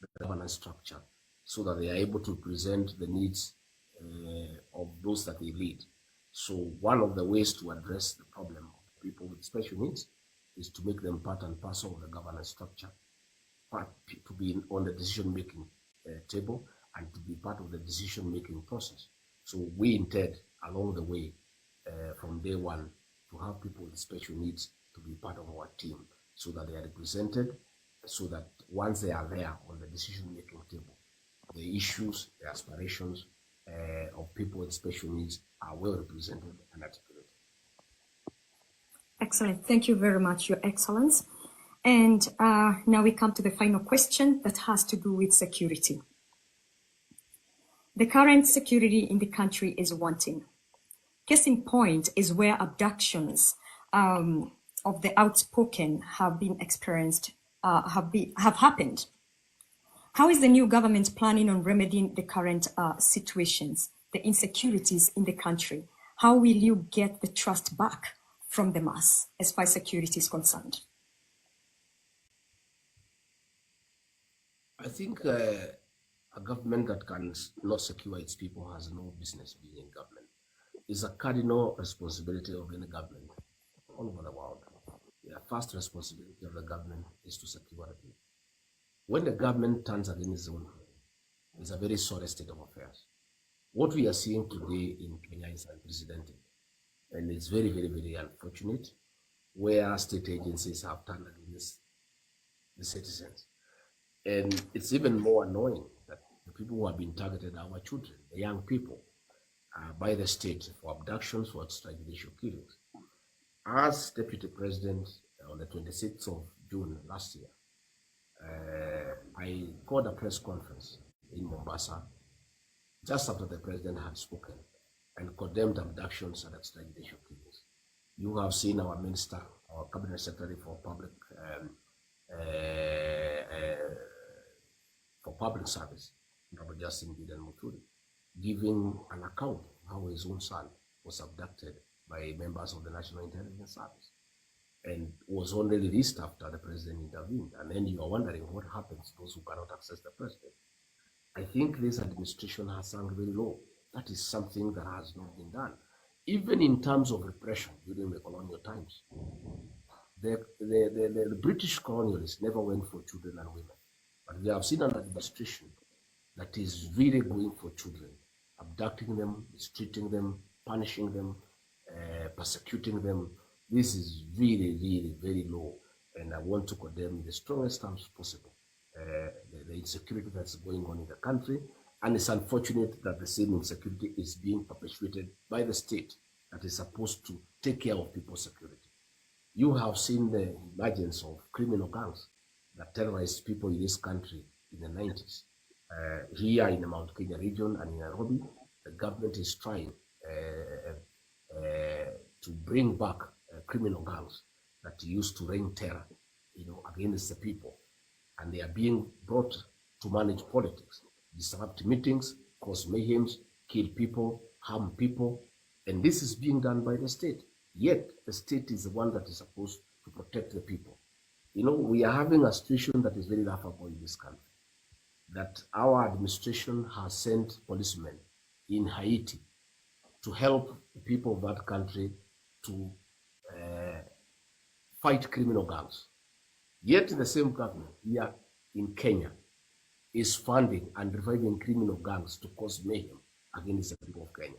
the governance structure, so that they are able to present the needs of those that they lead. So one of the ways to address the problem of people with special needs is to make them part and parcel of the governance structure, to be on the decision-making table, and to be part of the decision-making process. So we intend along the way, from day one, to have people with special needs to be part of our team, so that they are represented, so that once they are there on the decision-making table, the issues, the aspirations of people with special needs are well represented and articulated. Excellent. Thank you very much, Your Excellence. And now we come to the final question that has to do with security. The current security in the country is wanting. Case in point is where abductions of the outspoken have been experienced, have happened. How is the new government planning on remedying the current situations, the insecurities in the country? How will you get the trust back from the mass as far as security is concerned? I think a government that can not secure its people has no business being in government. It's a cardinal responsibility of any government all over the world. The first responsibility of the government is to secure the people. When the government turns against its own, it's a very sorry state of affairs. What we are seeing today in Kenya is unprecedented, and it's very, very, very unfortunate, where state agencies have turned against the citizens. And it's even more annoying that the people who have been targeted are our children, the young people, by the state for abductions, for extrajudicial killings. As Deputy President, on the 26th of June last year, I called a press conference in Mombasa just after the President had spoken and condemned abductions and extrajudicial killings. You have seen our Minister, our Cabinet Secretary for Public Service, Robert Justin Gideon Muturi, giving an account of how his own son was abducted by members of the National Intelligence Service, and was only released after the President intervened. And then you are wondering what happens to those who cannot access the President. I think this administration has sunk very low. That is something that has not been done. Even in terms of repression during the colonial times, the British colonialists never went for children and women. But we have seen an administration that is really going for children, abducting them, mistreating them, punishing them, persecuting them. This is really, really very low, and I want to condemn in the strongest terms possible the insecurity that's going on in the country. And it's unfortunate that the same insecurity is being perpetuated by the state that is supposed to take care of people's security. You have seen the emergence of criminal gangs that terrorized people in this country in the 90s. Here in the Mount Kenya region and in Nairobi, the government is trying to bring back criminal gangs that used to reign terror, against the people, and they are being brought to manage politics, disrupt meetings, cause mayhem, kill people, harm people, and this is being done by the state. Yet the state is the one that is supposed to protect the people. We are having a situation that is very laughable in this country, that our administration has sent policemen in Haiti to help the people of that country to fight criminal gangs. Yet the same government here in Kenya is funding and reviving criminal gangs to cause mayhem against the people of Kenya.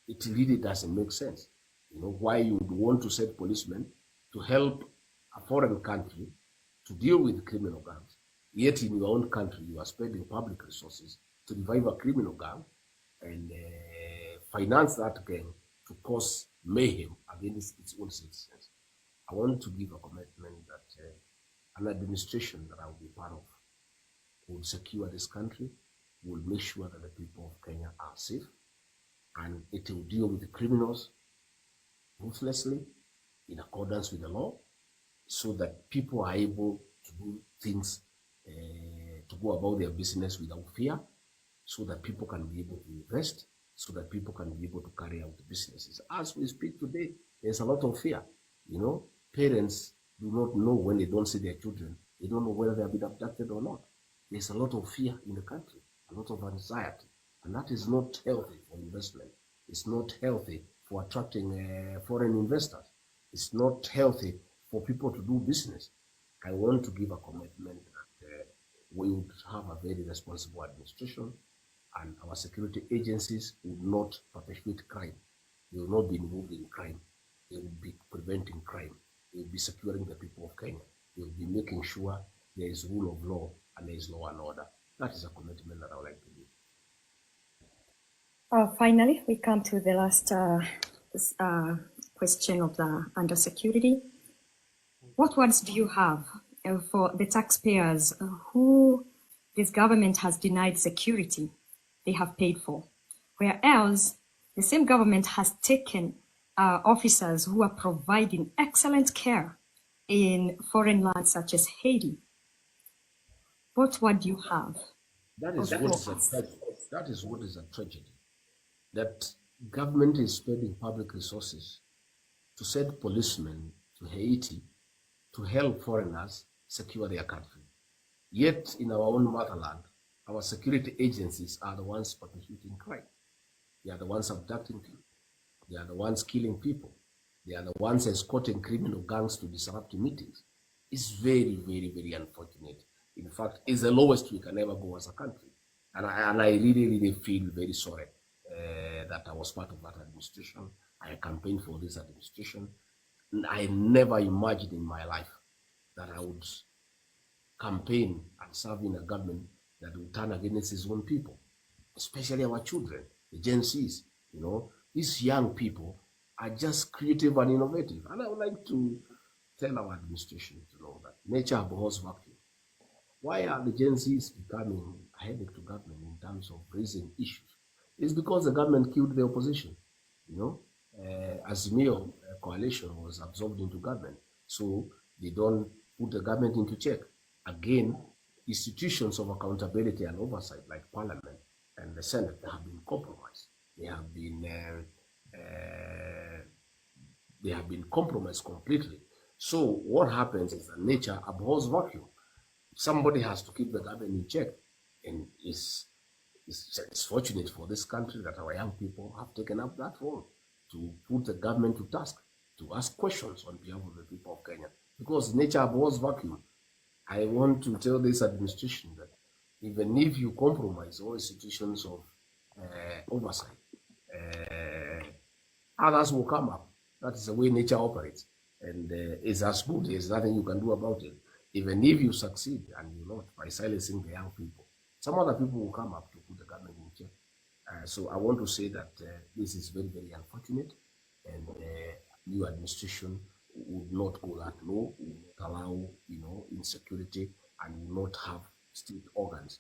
It really doesn't make sense. Why you would want to send policemen to help a foreign country to deal with criminal gangs, yet in your own country you are spending public resources to revive a criminal gang and finance that gang to cause mayhem against its own citizens. I want to give a commitment that an administration that I will be part of will secure this country, will make sure that the people of Kenya are safe, and it will deal with the criminals ruthlessly in accordance with the law, so that people are able to do things, to go about their business without fear, so that people can be able to invest, so that people can be able to carry out businesses. As we speak today, there's a lot of fear. Parents do not know when they don't see their children. They don't know whether they have been abducted or not. There's a lot of fear in the country, a lot of anxiety, and that is not healthy for investment. It's not healthy for attracting foreign investors. It's not healthy for people to do business. I want to give a commitment that we would have a very responsible administration, and our security agencies will not perpetuate crime. They will not be involved in crime. They will be preventing crime. They will be securing the people of Kenya. They will be making sure there is rule of law and there is law and order. That is a commitment that I would like to give. Finally, we come to the last question of the under security. What words do you have for the taxpayers who this government has denied security they have paid for, whereas the same government has taken officers who are providing excellent care in foreign lands such as Haiti? What word do you have? That is what is a tragedy. That government is spending public resources to send policemen to Haiti to help foreigners secure their country. Yet in our own motherland, our security agencies are the ones perpetuating crime. They are the ones abducting people. They are the ones killing people. They are the ones escorting criminal gangs to disrupt meetings. It's very, very, very unfortunate. In fact, it's the lowest we can ever go as a country. And I really, really feel very sorry that I was part of that administration. I campaigned for this administration. And I never imagined in my life that I would campaign and serve in a government that would turn against its own people, especially our children, the Gen Zs. These young people are just creative and innovative. And I would like to tell our administration to know that nature abhors vacuum. Why are the Gen Zs becoming a headache to government in terms of raising issues? It's because the government killed the opposition. Azimio coalition was absorbed into government, so they don't put the government into check. Again, institutions of accountability and oversight like Parliament and the Senate have been compromised. They have been compromised completely. So what happens is that nature abhors vacuum. Somebody has to keep the government in check, and it's fortunate for this country that our young people have taken up that role to put the government to task, to ask questions on behalf of the people of Kenya, because nature abhors vacuum. I want to tell this administration that even if you compromise all institutions of oversight, others will come up. That is the way nature operates, and it's as good. There's nothing you can do about it. Even if you succeed and you not by silencing the young people, some other people will come up to put the government in check. So I want to say that this is very, very unfortunate. new administration would not go that low, would not allow, insecurity, and will not have state organs,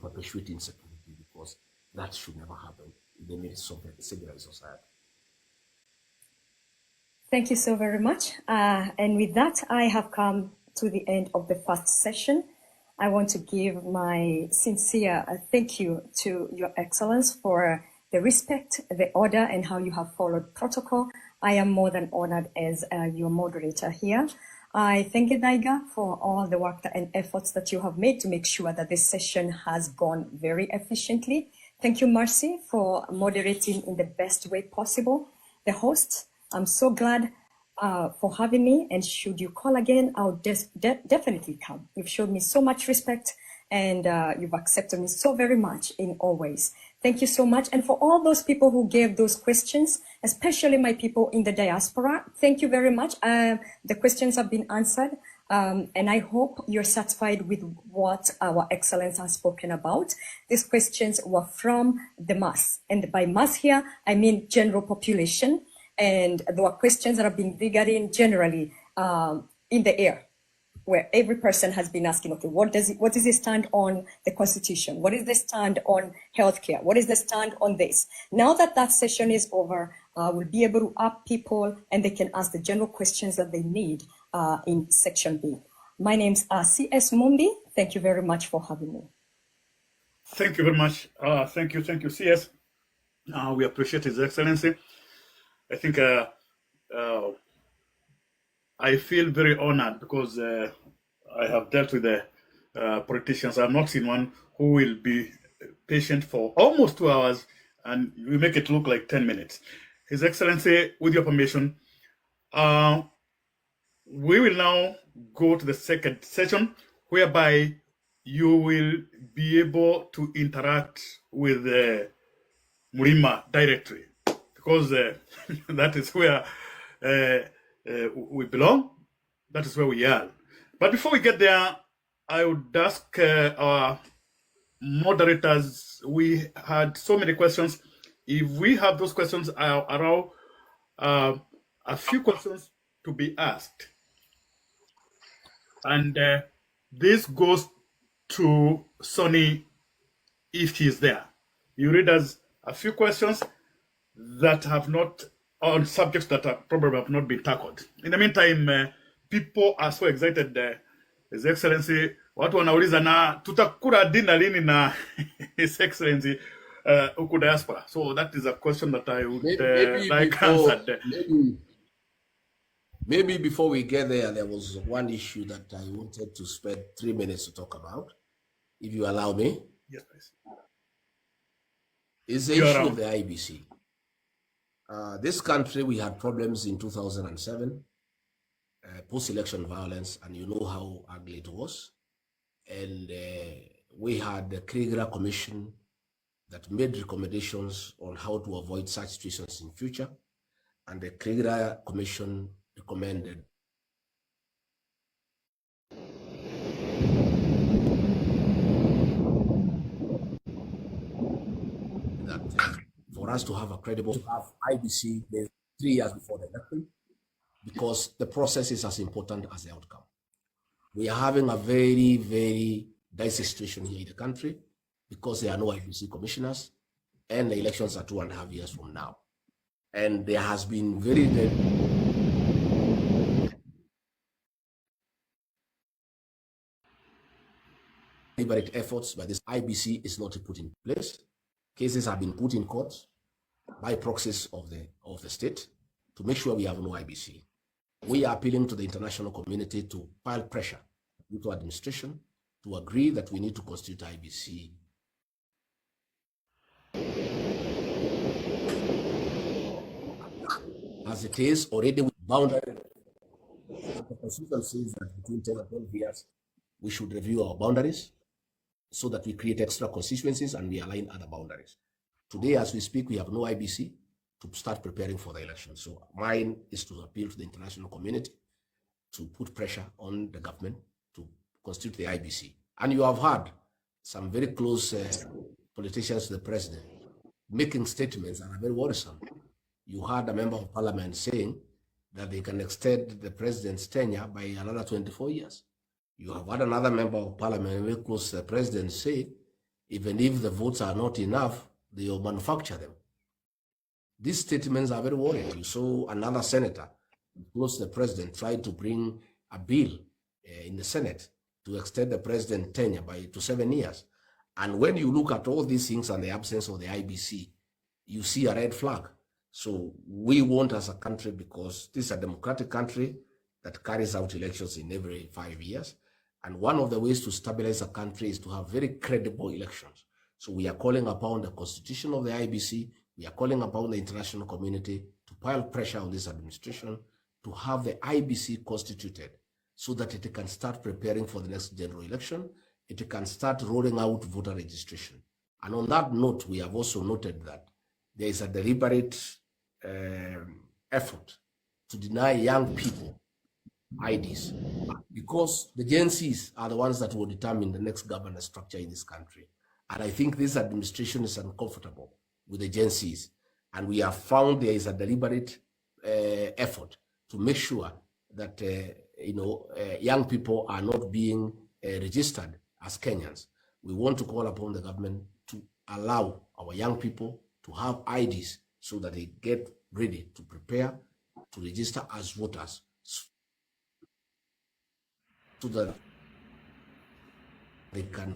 perpetuate insecurity, because that should never happen in the midst of a civilized society. Thank you so very much. And with that, I have come to the end of the first session. I want to give my sincere thank you to Your Excellence for the respect, the order, and how you have followed protocol. I am more than honored as your moderator here. I thank you, Daiga, for all the work and efforts that you have made to make sure that this session has gone very efficiently. Thank you, Marcy, for moderating in the best way possible. The host, I'm so glad for having me, and should you call again, I'll definitely come. You've showed me so much respect, and you've accepted me so very much in all ways. Thank you so much. And for all those people who gave those questions, especially my people in the diaspora, thank you very much. The questions have been answered, and I hope you're satisfied with what our Excellence has spoken about. These questions were from the mass, and by mass here, I mean general population. And there were questions that have been regarding generally in the air, where every person has been asking, okay, what is the stand on the Constitution? What is the stand on healthcare? What is the stand on this? Now that that session is over, we'll be able to up people and they can ask the general questions that they need in Section B. My name's C.S. Mumbi. Thank you very much for having me. Thank you very much. Thank you, CS. We appreciate His Excellency. I think I feel very honored because I have dealt with the politicians. I've not seen one who will be patient for almost 2 hours and we make it look like 10 minutes. His Excellency, with your permission, we will now go to the second session whereby you will be able to interact with Murima directly, because that is where we belong. That is where we are. But before we get there, I would ask our moderators, we had so many questions. If we have those questions, I'll allow a few questions to be asked. And this goes to Sonny if he's there. You read us a few questions that have not, on subjects that are probably have not been tackled. In the meantime, people are so excited. His Excellency, watu wanauliza na tutakula dinner lini na His Excellency huku diaspora. So that is a question that I would like answered. Maybe before we get there was one issue that I wanted to spend 3 minutes to talk about, if you allow me. Yes, please. It's the issue of the IBC. This country, we had problems in 2007, post-election violence, and you know how ugly it was. And we had the Krieger Commission that made recommendations on how to avoid such situations in future. And the Krieger Commission recommended that for us to have a credible, to have IBC 3 years before the election, because the process is as important as the outcome. We are having a very, very dicey situation here in the country because there are no IBC commissioners and the elections are 2.5 years from now. And there has been very deliberate efforts, but this IBC is not put in place. Cases have been put in court by proxies of the state to make sure we have no IBC. We are appealing to the international community to pile pressure to administration to agree that we need to constitute IBC. As it is already with boundary, the Constitution says that between 10 and 12 years, we should review our boundaries so that we create extra constituencies and we align other boundaries. Today, as we speak, we have no IBC to start preparing for the election. So mine is to appeal to the international community to put pressure on the government to constitute the IBC. And you have heard some very close politicians to the president making statements that are very worrisome. You heard a member of parliament saying that they can extend the president's tenure by another 24 years. You have had another member of parliament, because the president said, even if the votes are not enough, they will manufacture them. These statements are very worrying. You saw another senator, close to the president, tried to bring a bill in the Senate to extend the president's tenure to 7 years. And when you look at all these things and the absence of the IBC, you see a red flag. So we want, as a country, because this is a democratic country that carries out elections in every 5 years. And one of the ways to stabilize a country is to have very credible elections. So we are calling upon the constitution of the IBC, we are calling upon the international community to pile pressure on this administration to have the IBC constituted so that it can start preparing for the next general election, it can start rolling out voter registration. And on that note, we have also noted that there is a deliberate effort to deny young people IDs, because the Gen Zs are the ones that will determine the next governance structure in this country. And I think this administration is uncomfortable with the Gen Zs. And we have found there is a deliberate effort to make sure that young people are not being registered as Kenyans. We want to call upon the government to allow our young people to have IDs so that they get ready to prepare to register as voters, so that they can.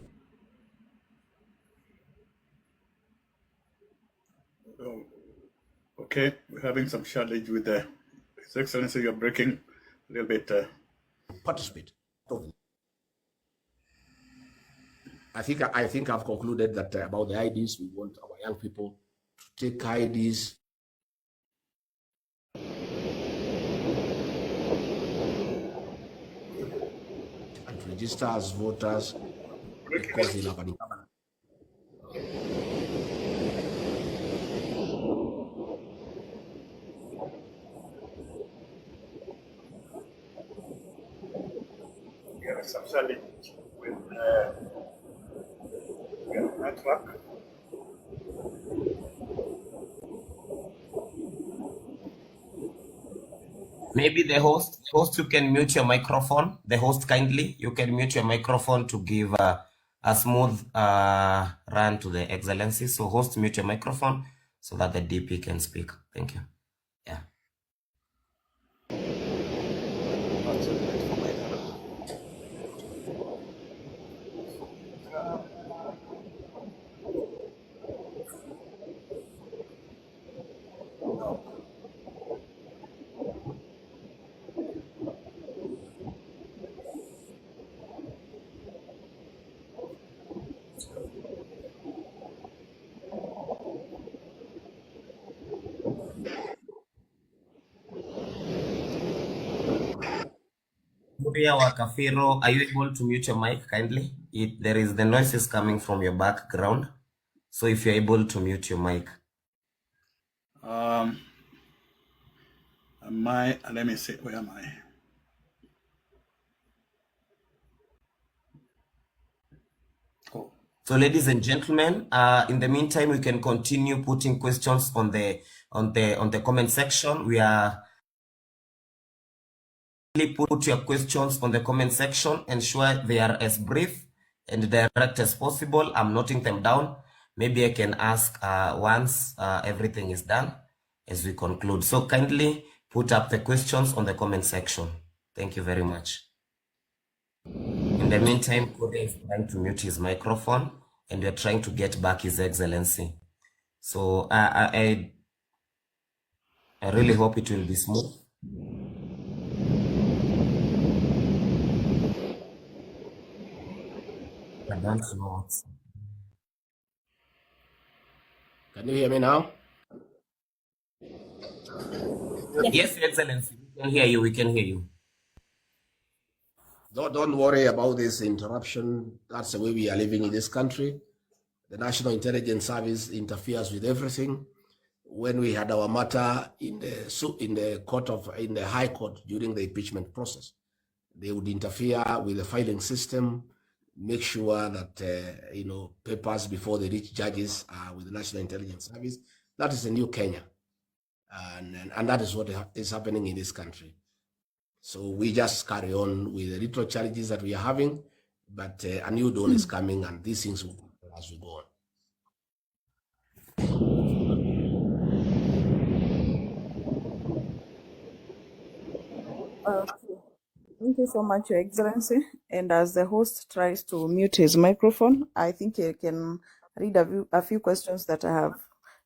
Okay, we're having some challenge with His Excellency. You're breaking a little bit. Participate. I think I've concluded that about the IDs. We want our young people to take IDs and to register as voters because they have an Some challenge with network. Maybe the host, you can mute your microphone. The host, kindly, you can mute your microphone to give a smooth run to the Excellency. So host, mute your microphone so that the DP can speak. Thank you. Yeah. Muria Wakafiro, are you able to mute your mic kindly? There is the noises coming from your background. So if you're able to mute your mic. Let me see, where am I? Oh. So ladies and gentlemen, in the meantime, we can continue putting questions on the comment section. We are put your questions on the comment section. Ensure they are as brief and direct as possible. I'm noting them down. Maybe I can ask once everything is done as we conclude. So kindly put up the questions on the comment section. Thank you very much. In the meantime, Kode is trying to mute his microphone and we are trying to get back His Excellency. So I really hope it will be smooth. I don't know. Can you hear me now? Yes, Your Excellency. We can hear you. We can hear you. Don't worry about this interruption. That's the way we are living in this country. The National Intelligence Service interferes with everything. When we had our matter in the High Court during the impeachment process, they would interfere with the filing system, make sure that papers before they reach judges are with the National Intelligence Service. That is a new Kenya. And that is what is happening in this country. So we just carry on with the little challenges that we are having, but a new dawn is coming, and these things will happen as we go on. Thank you so much, Your Excellency. And as the host tries to mute his microphone, I think he can read a few questions that I have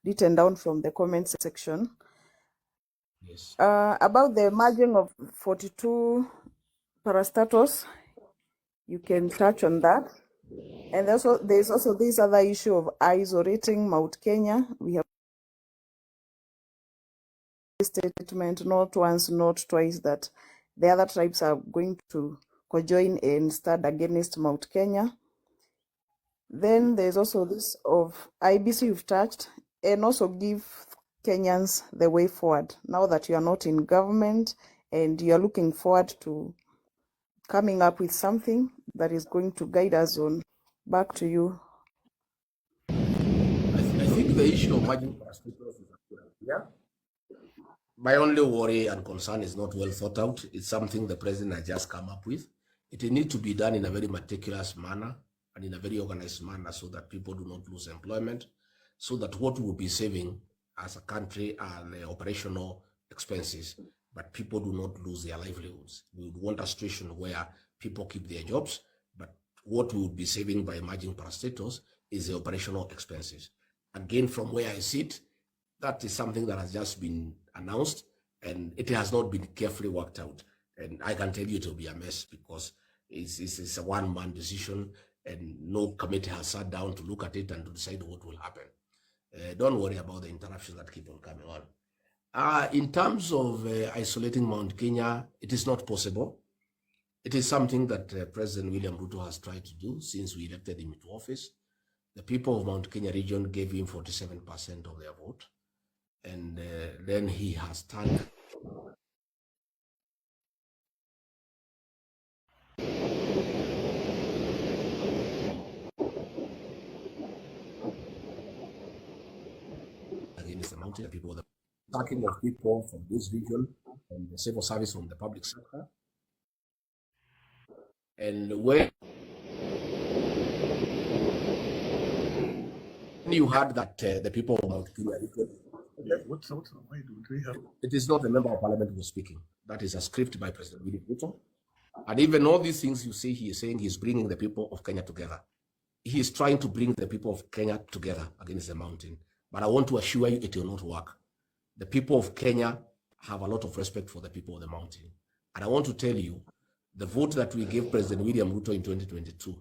written down from the comments section. Yes. About the merging of 42 parastatals, you can touch on that. And there's also this other issue of isolating Mount Kenya. We have a statement not once, not twice, that the other tribes are going to conjoin and stand against Mount Kenya. Then there's also this of IBC you've touched, and also give Kenyans the way forward. Now that you are not in government and you are looking forward to coming up with something that is going to guide us on. Back to you. I think the issue of merging parastatals is clear. My only worry and concern is not well thought out. It's something the president has just come up with. It needs to be done in a very meticulous manner and in a very organized manner so that people do not lose employment, so that what we will be saving as a country are the operational expenses, but people do not lose their livelihoods. We would want a situation where people keep their jobs, but what we would be saving by merging parastatals is the operational expenses. Again, from where I sit, that is something that has just been announced and it has not been carefully worked out. And I can tell you it will be a mess because it's a one-man decision and no committee has sat down to look at it and to decide what will happen. Don't worry about the interruptions that keep on coming on. In terms of isolating Mount Kenya, it is not possible. It is something that President William Ruto has tried to do since we elected him into office. The people of Mount Kenya region gave him 47% of their vote. And then he has turned against the mountain people, the attacking of people from this region, from the civil service, from the public sector. And when you heard that the people of Mount Kenya region, why do we have? it is not the member of parliament who is speaking. That is a script by President William Ruto. And even all these things you see, he is saying he's bringing the people of Kenya together. He is trying to bring the people of Kenya together against the mountain. But I want to assure you it will not work. The people of Kenya have a lot of respect for the people of the mountain. And I want to tell you, the vote that we gave President William Ruto in 2022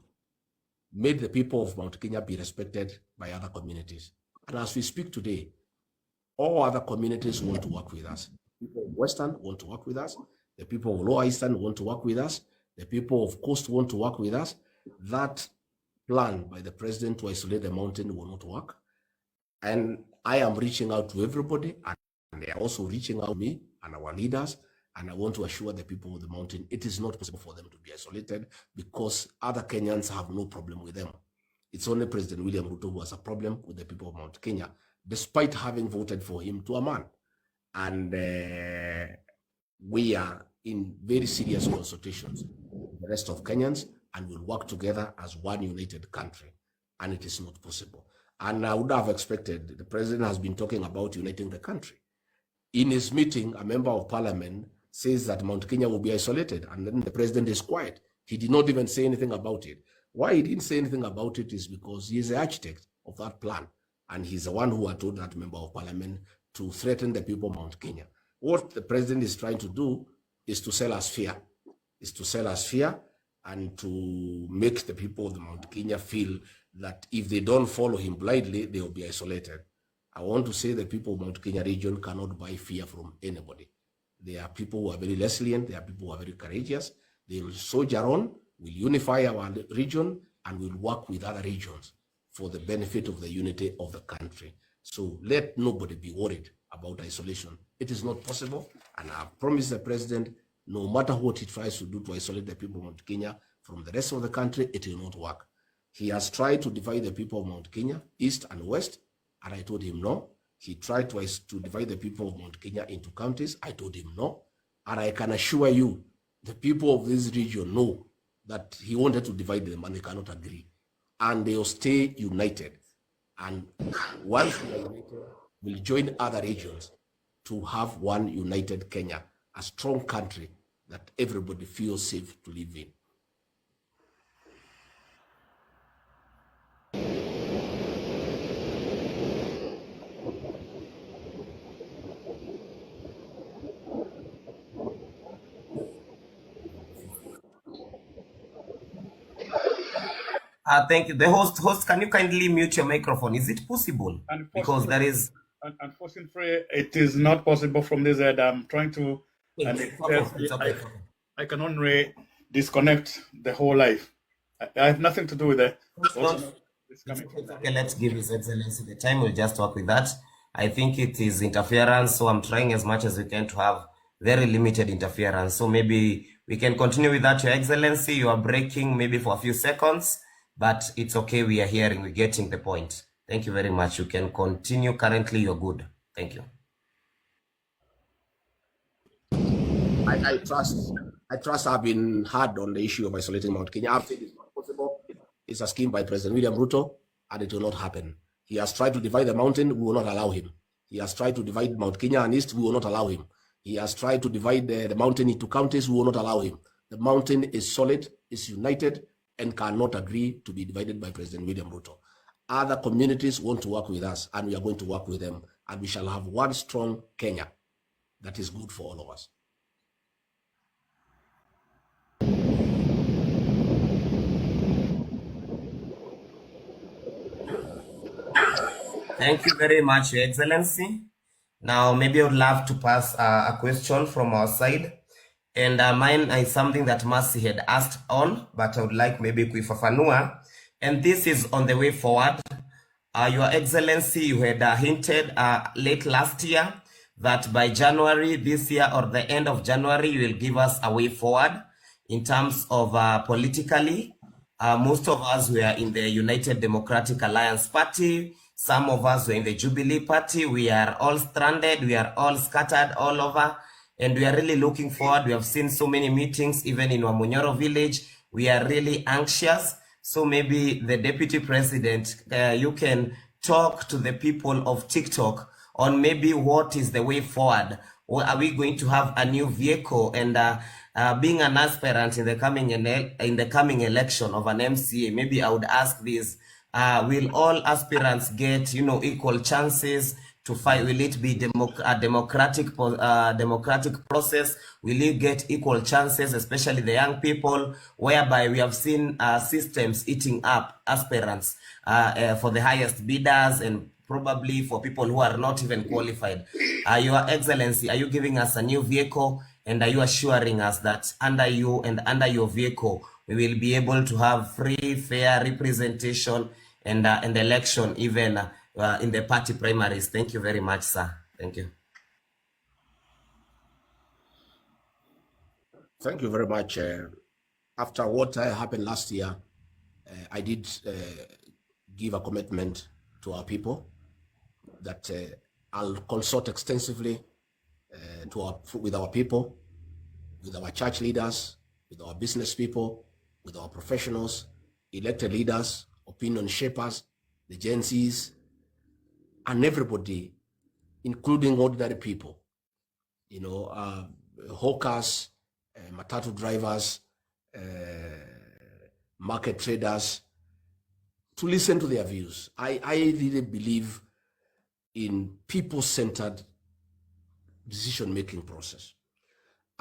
made the people of Mount Kenya be respected by other communities. And as we speak today, all other communities want to work with us. People of Western want to work with us. The people of Lower Eastern want to work with us. The people of Coast want to work with us. That plan by the president to isolate the mountain will not work. And I am reaching out to everybody, and they are also reaching out to me and our leaders. And I want to assure the people of the mountain, it is not possible for them to be isolated because other Kenyans have no problem with them. It's only President William Ruto who has a problem with the people of Mount Kenya, despite having voted for him to a man. And we are in very serious consultations with the rest of Kenyans and will work together as one united country. And it is not possible. And I would have expected, the president has been talking about uniting the country. In his meeting, a member of parliament says that Mount Kenya will be isolated, and then the president is quiet. He did not even say anything about it. Why he didn't say anything about it is because he is the architect of that plan, and he's the one who had told that member of parliament to threaten the people of Mount Kenya. What the president is trying to do is to sell us fear, and to make the people of the Mount Kenya feel that if they don't follow him blindly, they will be isolated. I want to say the people of Mount Kenya region cannot buy fear from anybody. There are people who are very resilient. There are people who are very courageous. They will soldier on, will unify our region, and will work with other regions for the benefit of the unity of the country. So let nobody be worried about isolation. It is not possible. And I promise the president, no matter what he tries to do to isolate the people of Mount Kenya from the rest of the country, it will not work. He has tried to divide the people of Mount Kenya, east and west, and I told him no. He tried twice to divide the people of Mount Kenya into counties. I told him no. And I can assure you, the people of this region know that he wanted to divide them and they cannot agree. And they will stay united. And once we are united, we'll join other regions to have one united Kenya, a strong country that everybody feels safe to live in. Thank you. The host, can you kindly mute your microphone? Is it possible? Because there is... Unfortunately, it is not possible from this end. I'm trying to... And it's okay. I can only disconnect the whole life. I have nothing to do with it. Okay, let's give His Excellency the time. We'll just work with that. I think it is interference, so I'm trying as much as we can to have very limited interference. So maybe we can continue with that, Your Excellency. You are breaking maybe for a few seconds, but it's okay. We are hearing, we're getting the point. Thank you very much. You can continue. Currently, you're good. Thank you. I trust I've been hard on the issue of isolating Mount Kenya. I've said it's not possible. It's a scheme by President William Ruto, and it will not happen. He has tried to divide the mountain. We will not allow him. He has tried to divide Mount Kenya and East. We will not allow him. He has tried to divide the mountain into counties. We will not allow him. The mountain is solid, is united, and cannot agree to be divided by President William Ruto. Other communities want to work with us, and we are going to work with them, and we shall have one strong Kenya that is good for all of us. Thank you very much, Your Excellency. Now, maybe I would love to pass a question from our side. And mine is something that Mercy had asked on, but I would like maybe kuifafanua. And this is on the way forward. Your Excellency, you had hinted late last year that by January this year or the end of January, you will give us a way forward in terms of politically. Most of us were in the United Democratic Alliance Party. Some of us were in the Jubilee Party. We are all stranded. We are all scattered all over. And we are really looking forward. We have seen so many meetings, even in Wamunyoro village. We are really anxious. So maybe the Deputy President, you can talk to the people of TikTok on maybe what is the way forward. Or are we going to have a new vehicle? And being an aspirant in the coming election of an MCA, maybe I would ask this. Will all aspirants get, equal chances to fight? Will it be a democratic process? Will you get equal chances, especially the young people, whereby we have seen systems eating up aspirants for the highest bidders and probably for people who are not even qualified? Your Excellency, are you giving us a new vehicle, and are you assuring us that under you and under your vehicle, we will be able to have free, fair representation and election even in the party primaries? Thank you very much, sir. Thank you. Thank you very much. After what happened last year, I did give a commitment to our people that I'll consult extensively with our people, with our church leaders, with our business people, with our professionals, elected leaders, opinion shapers, the Gen Zs, and everybody, including ordinary people, hawkers, matatu drivers, market traders, to listen to their views. I really believe in people-centered decision-making process.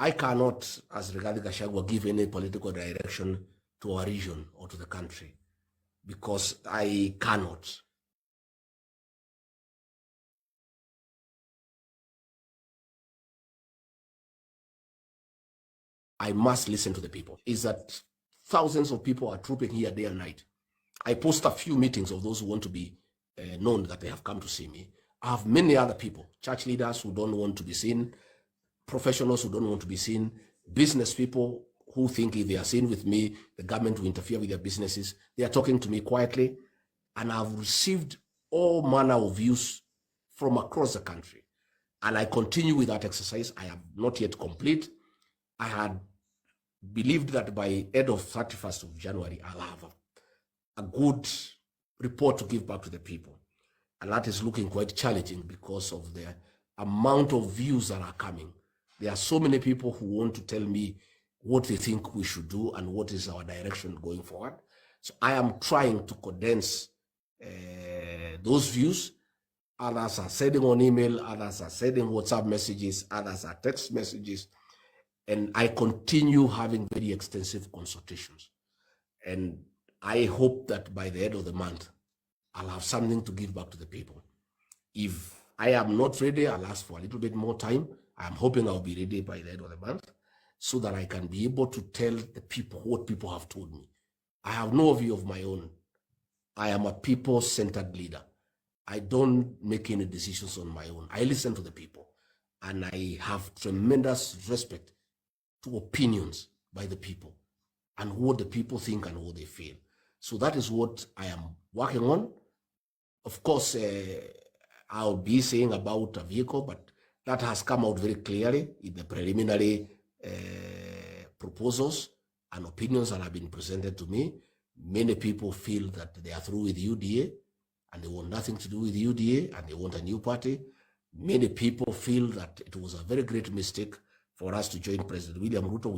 I cannot, as Rigathi Gachagua, give any political direction to our region or to the country, because I cannot. I must listen to the people. Is that thousands of people are trooping here day and night. I post a few meetings of those who want to be known that they have come to see me. I have many other people, church leaders who don't want to be seen, professionals who don't want to be seen, business people who think if they are seen with me, the government will interfere with their businesses. They are talking to me quietly, and I've received all manner of views from across the country. And I continue with that exercise. I am not yet complete. I had believed that by end of 31st of January, I'll have a good report to give back to the people. And that is looking quite challenging because of the amount of views that are coming. There are so many people who want to tell me what they think we should do and what is our direction going forward. So I am trying to condense those views. Others are sending on email, others are sending WhatsApp messages, others are text messages. And I continue having very extensive consultations. And I hope that by the end of the month, I'll have something to give back to the people. If I am not ready, I'll ask for a little bit more time. I'm hoping I'll be ready by the end of the month so that I can be able to tell the people what people have told me. I have no view of my own. I am a people-centered leader. I don't make any decisions on my own. I listen to the people, and I have tremendous respect to opinions by the people and what the people think and what they feel. So that is what I am working on. Of course, I'll be saying about a vehicle, but that has come out very clearly in the preliminary proposals and opinions that have been presented to me. Many people feel that they are through with UDA and they want nothing to do with UDA and they want a new party. Many people feel that it was a very great mistake for us to join President William Ruto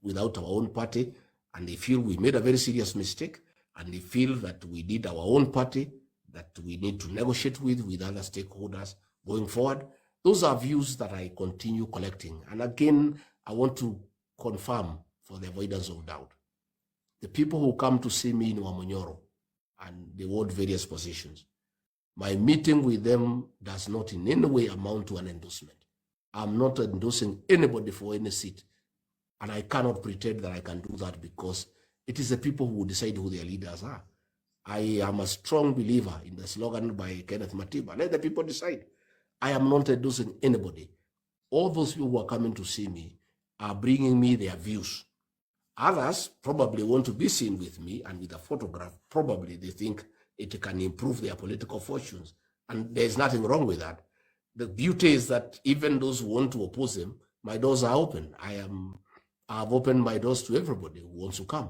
without our own party, and they feel we made a very serious mistake, and they feel that we need our own party that we need to negotiate with other stakeholders going forward. Those are views that I continue collecting. And again, I want to confirm for the avoidance of doubt. The people who come to see me in Wamunyoro and they want various positions, my meeting with them does not in any way amount to an endorsement. I'm not endorsing anybody for any seat. And I cannot pretend that I can do that because it is the people who decide who their leaders are. I am a strong believer in the slogan by Kenneth Matiba, let the people decide. I am not endorsing anybody. All those people who are coming to see me are bringing me their views. Others probably want to be seen with me and with a photograph. Probably they think it can improve their political fortunes. And there's nothing wrong with that. The beauty is that even those who want to oppose him, my doors are open. I've opened my doors to everybody who wants to come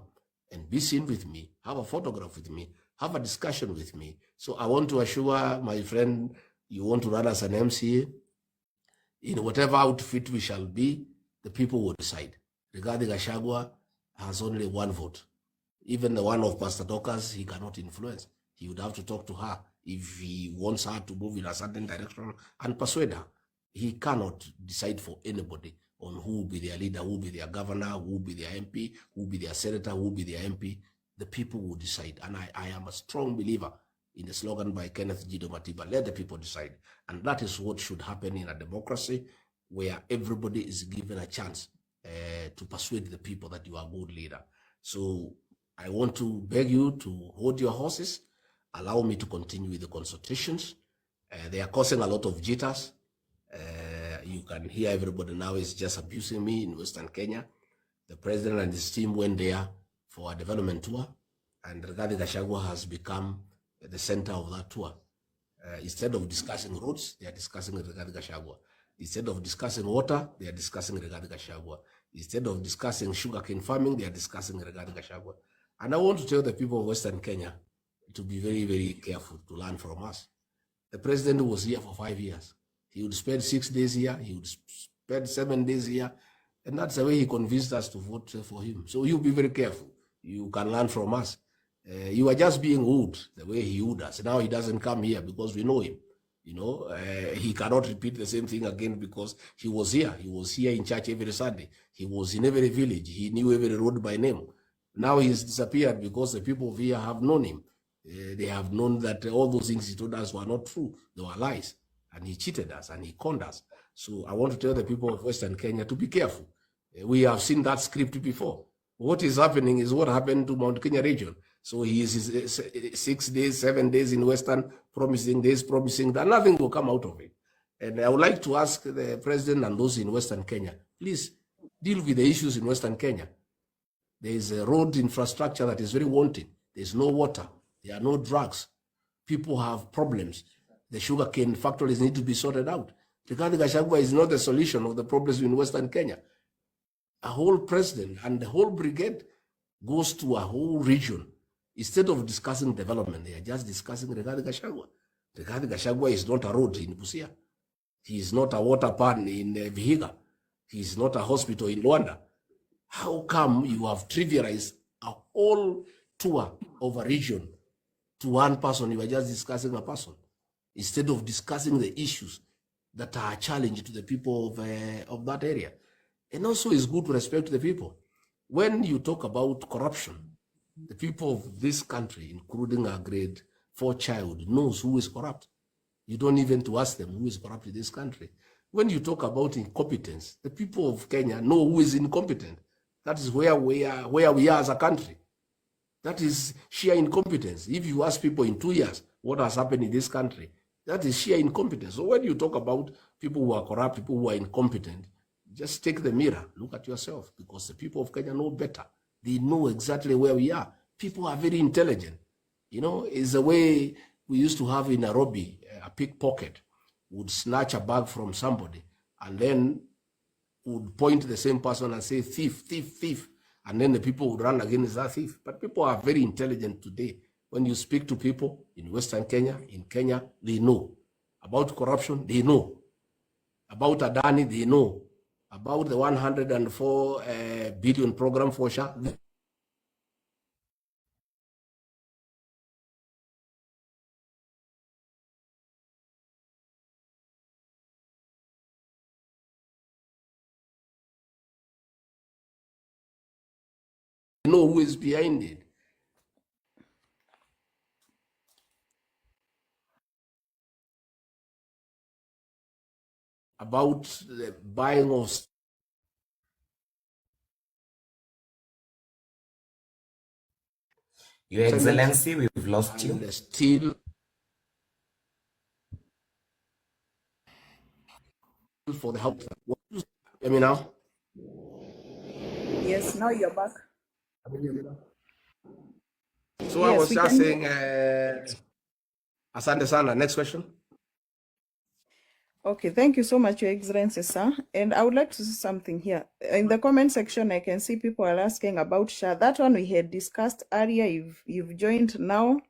and be seen with me, have a photograph with me, have a discussion with me. So I want to assure my friend, you want to run as an MCA, in whatever outfit we shall be, the people will decide. Rigathi Gachagua has only one vote. Even the one of Pastor Dorcas, he cannot influence. He would have to talk to her if he wants her to move in a certain direction and persuade her. He cannot decide for anybody on who will be their leader, who will be their governor, who will be their MP, who will be their senator, who will be their MP. The people will decide. And I am a strong believer in the slogan by Kenneth Gido Matiba, let the people decide. And that is what should happen in a democracy where everybody is given a chance to persuade the people that you are a good leader. So I want to beg you to hold your horses, allow me to continue with the consultations. They are causing a lot of jitters. You can hear everybody now is just abusing me in Western Kenya. The president and his team went there for a development tour, and Rigathi Gachagua has become the center of that tour. Instead of discussing roads, they are discussing Rigathi Gachagua. Instead of discussing water, they are discussing Rigathi Gachagua. Instead of discussing sugarcane farming, they are discussing Rigathi Gachagua. And I want to tell the people of Western Kenya to be very, very careful to learn from us. The president was here for 5 years. He would spend 6 days here, he would spend 7 days here, and that's the way he convinced us to vote for him. So you be very careful. You can learn from us. You are just being wooed the way he wooed us. Now he doesn't come here because we know him. You know, he cannot repeat the same thing again because he was here. He was here in church every Sunday. He was in every village. He knew every road by name. Now he's disappeared because the people of here have known him. They have known that all those things he told us were not true. They were lies. And he cheated us and he conned us. So I want to tell the people of Western Kenya to be careful. We have seen that script before. What is happening is what happened to Mount Kenya region. So he is 6 days, 7 days in Western, promising this, promising that. Nothing will come out of it. And I would like to ask the president and those in Western Kenya, please deal with the issues in Western Kenya. There is a road infrastructure that is very wanting. There's no water. There are no drugs. People have problems. The sugarcane factories need to be sorted out. Rigathi Gachagua is not the solution of the problems in Western Kenya. A whole president and the whole brigade goes to a whole region. Instead of discussing development, they are just discussing Rigathi Gachagua. Rigathi Gachagua is not a road in Busia. He is not a water pan in Vihiga. He is not a hospital in Luanda. How come you have trivialized a whole tour of a region to one person? You are just discussing a person instead of discussing the issues that are a challenge to the people of that area. And also it's good to respect the people. When you talk about corruption, the people of this country, including a grade 4 child, knows who is corrupt. You don't even to ask them who is corrupt in this country. When you talk about incompetence, the people of Kenya know who is incompetent. That is where we are as a country. That is sheer incompetence. If you ask people in 2 years what has happened in this country, that is sheer incompetence. So when you talk about people who are corrupt, people who are incompetent, just take the mirror, look at yourself, because the people of Kenya know better. They know exactly where we are. People are very intelligent. You know, it's the way we used to have in Nairobi. A pickpocket would snatch a bag from somebody and then would point to the same person and say, thief, thief, thief. And then the people would run against that thief. But people are very intelligent today. When you speak to people in Western Kenya, in Kenya, they know. About corruption, they know. About Adani, they know. About the 104 billion program for SHA, they know who is behind it. About the buying of Your Excellency, we've lost you. and still for the help. Hear me now? Yes, now you're back. So I Yes, was we just can. saying, Asante Sana, next question. Okay, thank you so much, Your Excellency, sir. And I would like to say something here. In the comment section, I can see people are asking about SHA. That one we had discussed earlier. If you've joined now,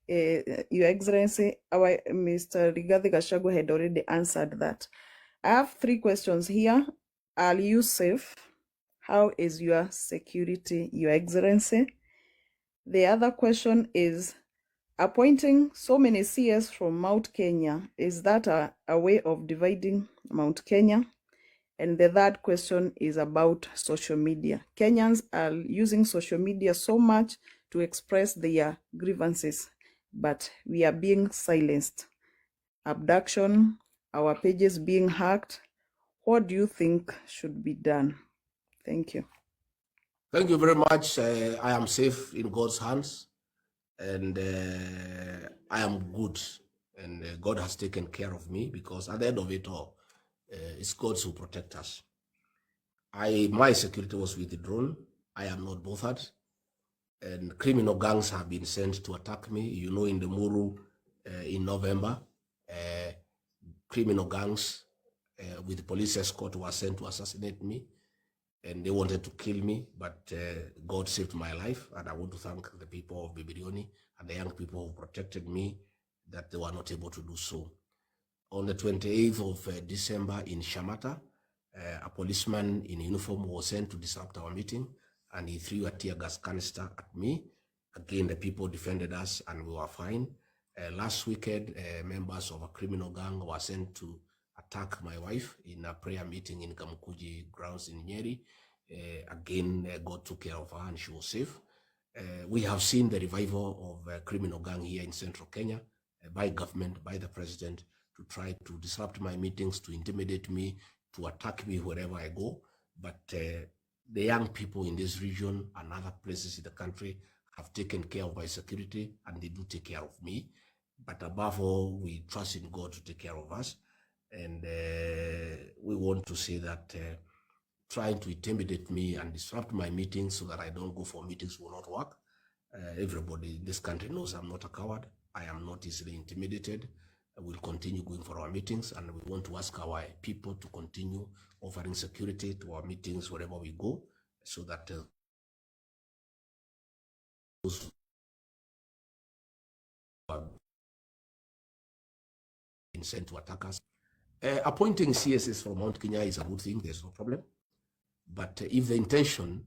Your Excellency, our Mr. Rigathi Gachagua had already answered that. I have 3 questions here. Are you safe? How is your security, Your Excellency? The other question is, appointing so many CS from Mount Kenya, is that a way of dividing Mount Kenya? And the third question is about social media. Kenyans are using social media so much to express their grievances, but we are being silenced. Abduction, our pages being hacked. What do you think should be done? Thank you. Thank you very much. I am safe in God's hands, and I am good, and God has taken care of me, because at the end of it all, it's God who protect us. My security was withdrawn. I am not bothered, and criminal gangs have been sent to attack me. You know, in the Muru in November, criminal gangs with the police escort were sent to assassinate me, and they wanted to kill me, but God saved my life, and I want to thank the people of Bibirioni and the young people who protected me, that they were not able to do so. On the 28th of December in Shamata, a policeman in uniform was sent to disrupt our meeting, and he threw a tear gas canister at me. Again, the people defended us, and we were fine. Last weekend, members of a criminal gang were sent to attack my wife in a prayer meeting in Kamukuji grounds in Nyeri. Again, God took care of her and she was safe. We have seen the revival of a criminal gang here in central Kenya by government, by the president, to try to disrupt my meetings, to intimidate me, to attack me wherever I go. But the young people in this region and other places in the country have taken care of my security, and they do take care of me. But above all, we trust in God to take care of us. And we want to say that trying to intimidate me and disrupt my meetings so that I don't go for meetings will not work. Everybody in this country knows I'm not a coward. I am not easily intimidated. We'll continue going for our meetings, and we want to ask our people to continue offering security to our meetings wherever we go, so that those who have been sent to attack us. Appointing CSS from Mount Kenya is a good thing, there's no problem. But if the intention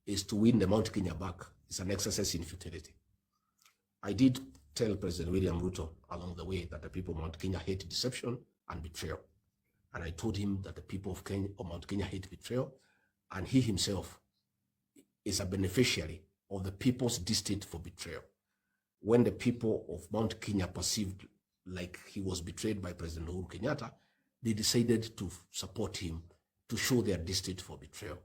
is to win the Mount Kenya back, it's an exercise in futility. I did tell President William Ruto along the way that the people of Mount Kenya hate deception and betrayal. And I told him that the people of Mount Kenya hate betrayal, and he himself is a beneficiary of the people's distaste for betrayal. When the people of Mount Kenya perceived like he was betrayed by President Uhuru Kenyatta, they decided to support him to show their distaste for betrayal.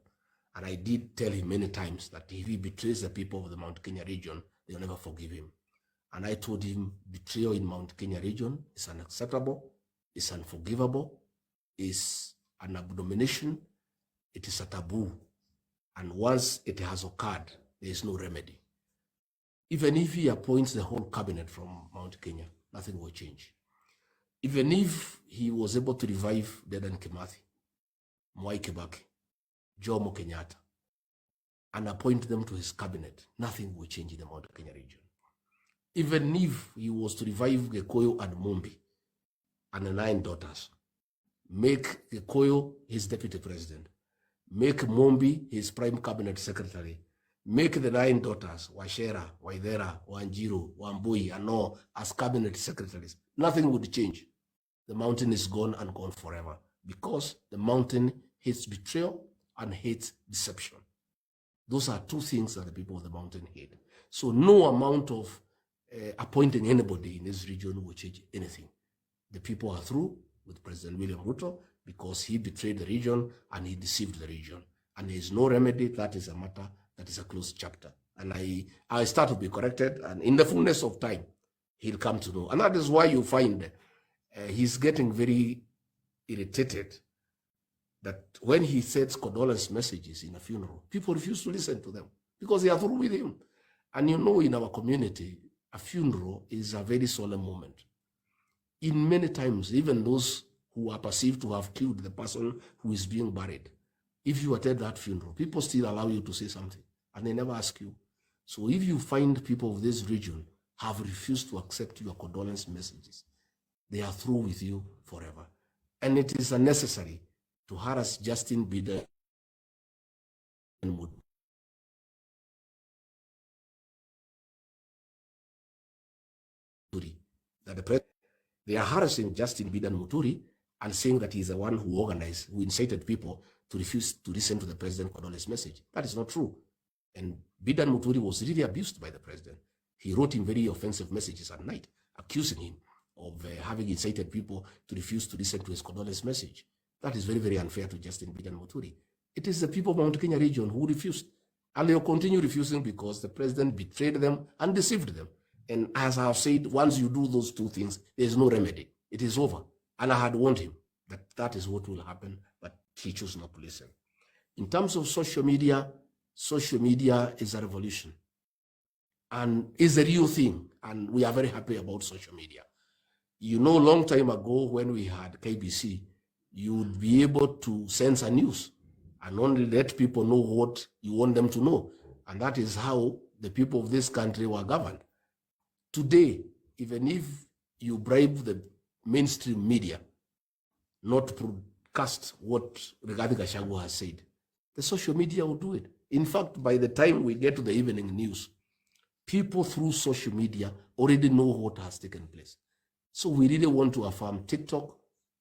And I did tell him many times that if he betrays the people of the Mount Kenya region, they'll never forgive him. And I told him betrayal in Mount Kenya region is unacceptable, is unforgivable, is an abomination, it is a taboo. And once it has occurred, there is no remedy. Even if he appoints the whole cabinet from Mount Kenya, nothing will change. Even if he was able to revive Dedan Kimathi, Mwai Kibaki, Jomo Kenyatta, and appoint them to his cabinet, nothing will change in the Mount Kenya region. Even if he was to revive Gikoyo and Mumbi and the 9 daughters, make Gikoyo his deputy president, make Mumbi his prime cabinet secretary, make the 9 daughters, Washera, Waithera, Wanjiru, Wambui, and all as cabinet secretaries, nothing would change. The mountain is gone and gone forever, because the mountain hates betrayal and hates deception. Those are 2 things that the people of the mountain hate. So no amount of appointing anybody in this region will change anything. The people are through with President William Ruto because he betrayed the region and he deceived the region. And there is no remedy. That is a matter that is a closed chapter. And I start to be corrected, and in the fullness of time, he'll come to know. And that is why you find he's getting very irritated that when he sends condolence messages in a funeral, people refuse to listen to them because they are through with him. And you know, in our community, a funeral is a very solemn moment. In many times, even those who are perceived to have killed the person who is being buried, if you attend that funeral, people still allow you to say something, and they never ask you. So if you find people of this region have refused to accept your condolence messages, they are through with you forever. And it is unnecessary to harass Justin Bieber and Muturi. They are harassing Justin Bieber and Muturi and saying that he's the one who organized, who incited people to refuse to listen to the president's condolence message. That is not true. And Bieber and Muturi was really abused by the president. He wrote him very offensive messages at night, accusing him of having incited people to refuse to listen to his condolence message. That is very, very unfair to Justin Bieber and Muturi. It is the people of Mount Kenya region who refused. And they will continue refusing because the president betrayed them and deceived them. And as I have said, once you do those 2 things, there is no remedy. It is over. And I had warned him that that is what will happen, but he chose not to listen. In terms of social media is a revolution and is a real thing. And we are very happy about social media. You know, a long time ago when we had KBC, you would be able to censor news and only let people know what you want them to know. And that is how the people of this country were governed. Today, even if you bribe the mainstream media not to broadcast what Rigathi Gachagua has said, the social media will do it. In fact, by the time we get to the evening news, people through social media already know what has taken place. So we really want to affirm TikTok,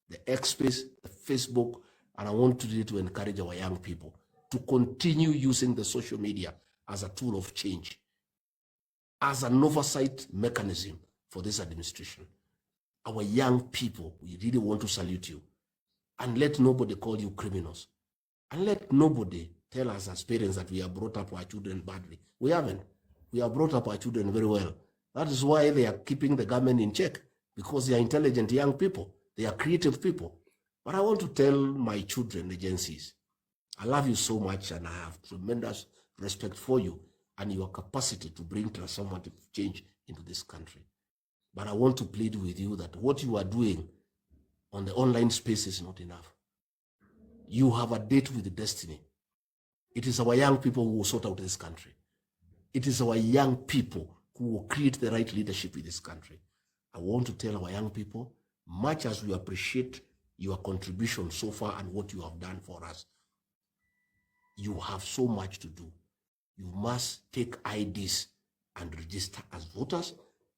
the X Space, the Facebook, and I want to encourage our young people to continue using the social media as a tool of change, as an oversight mechanism for this administration. Our young people, we really want to salute you. And let nobody call you criminals. And let nobody tell us as parents that we have brought up our children badly. We haven't. We have brought up our children very well. That is why they are keeping the government in check, because they are intelligent young people. They are creative people. But I want to tell my children, agencies, I love you so much and I have tremendous respect for you and your capacity to bring transformative change into this country. But I want to plead with you that what you are doing on the online space is not enough. You have a date with the destiny. It is our young people who will sort out this country. It is our young people who will create the right leadership in this country. I want to tell our young people, much as we appreciate your contribution so far and what you have done for us, you have so much to do. You must take IDs and register as voters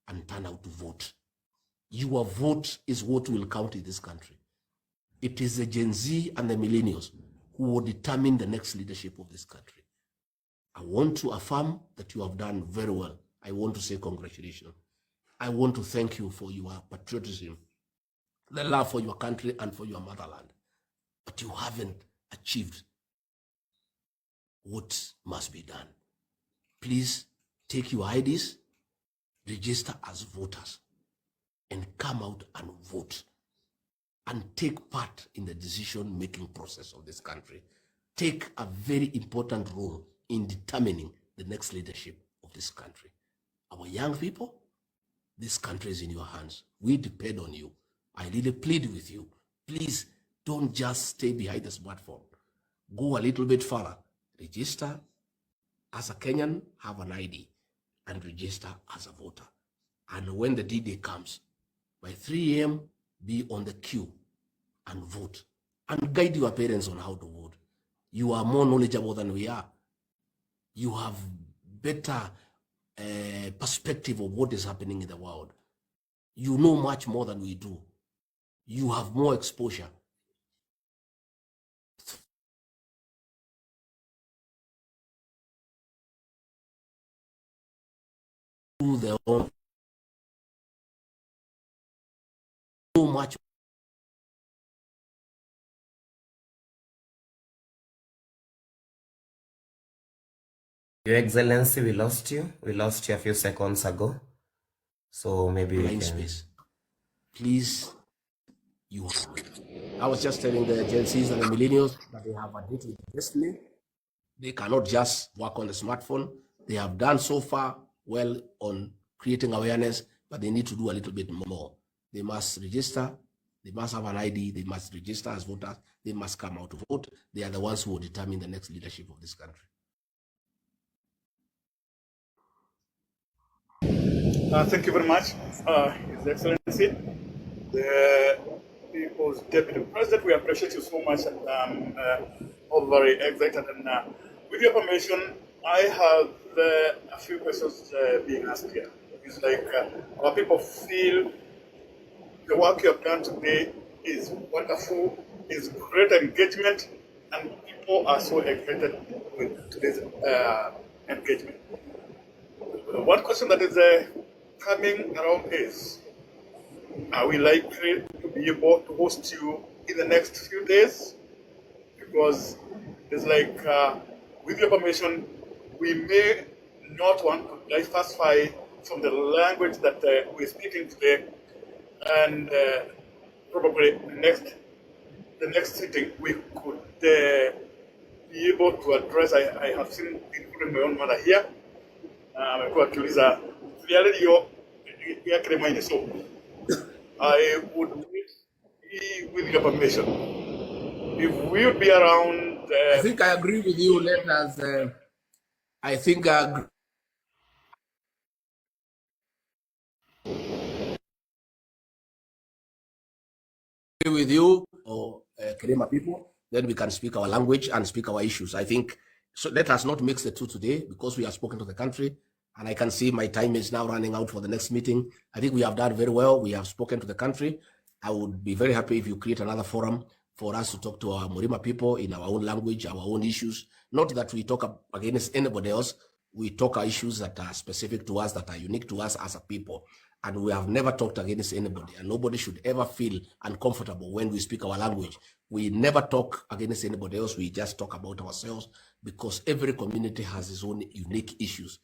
and turn out to vote. Your vote is what will count in this country. It is the Gen Z and the millennials who will determine the next leadership of this country. I want to affirm that you have done very well. I want to say congratulations. I want to thank you for your patriotism, the love for your country and for your motherland. But you haven't achieved what must be done. Please take your IDs, register as voters, and come out and vote and take part in the decision-making process of this country. Take a very important role in determining the next leadership of this country. Our young people, this country is in your hands. We depend on you. I really plead with you. Please don't just stay behind the smartphone. Go a little bit further. Register as a Kenyan, have an ID, and register as a voter. And when the D-Day comes, by 3 a.m., be on the queue and vote. And guide your parents on how to vote. You are more knowledgeable than we are. You have better perspective of what is happening in the world. You know much more than we do. You have more exposure. Do their own. So much. Your Excellency, we lost you. We lost you a few seconds ago. So maybe we can... space. Please, I was just telling the Gen Zs and the millennials that they have a date with destiny. They cannot just work on the smartphone. They have done so far well on creating awareness, but they need to do a little bit more. They must register. They must have an ID. They must register as voters. They must come out to vote. They are the ones who will determine the next leadership of this country. Thank you very much, His Excellency, the People's Deputy President. We appreciate you so much, and all very excited. And with your permission, I have a few questions being asked here. It's like our people feel the work you have done today is wonderful, is great engagement, and people are so excited with today's engagement. One question that is coming around is, are we likely to be able to host you in the next few days? Because it's like, with your permission, we may not want to diversify from the language that we're speaking today, and probably the next sitting we could be able to address. I have seen, including my own mother here, amekuwa akiuliza redio yake remaining. So I would be with your permission, if we would be around. I think I agree with you. Let us. I think I agree with you, or Kerema people. Then we can speak our language and speak our issues. I think so. Let us not mix the two today, because we have spoken to the country. And I can see my time is now running out for the next meeting. I think we have done very well. We have spoken to the country. I would be very happy if you create another forum for us to talk to our Murima people in our own language, our own issues. Not that we talk against anybody else. We talk issues that are specific to us, that are unique to us as a people. And we have never talked against anybody. And nobody should ever feel uncomfortable when we speak our language. We never talk against anybody else. We just talk about ourselves, because every community has its own unique issues.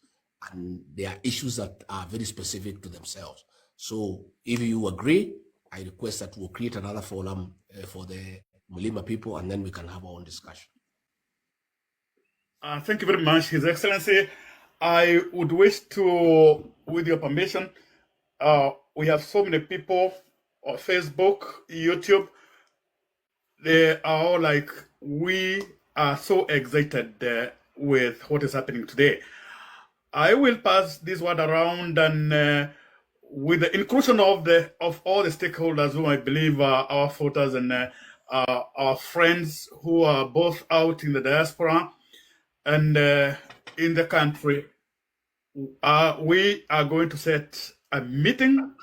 And there are issues that are very specific to themselves. So if you agree, I request that we'll create another forum for the Mulima people, and then we can have our own discussion. Thank you very much, His Excellency. I would wish to, with your permission, we have so many people on Facebook, YouTube. They are all like, we are so excited with what is happening today. I will pass this word around, and with the inclusion of all the stakeholders who I believe are our voters and our friends who are both out in the diaspora and in the country, we are going to set a meeting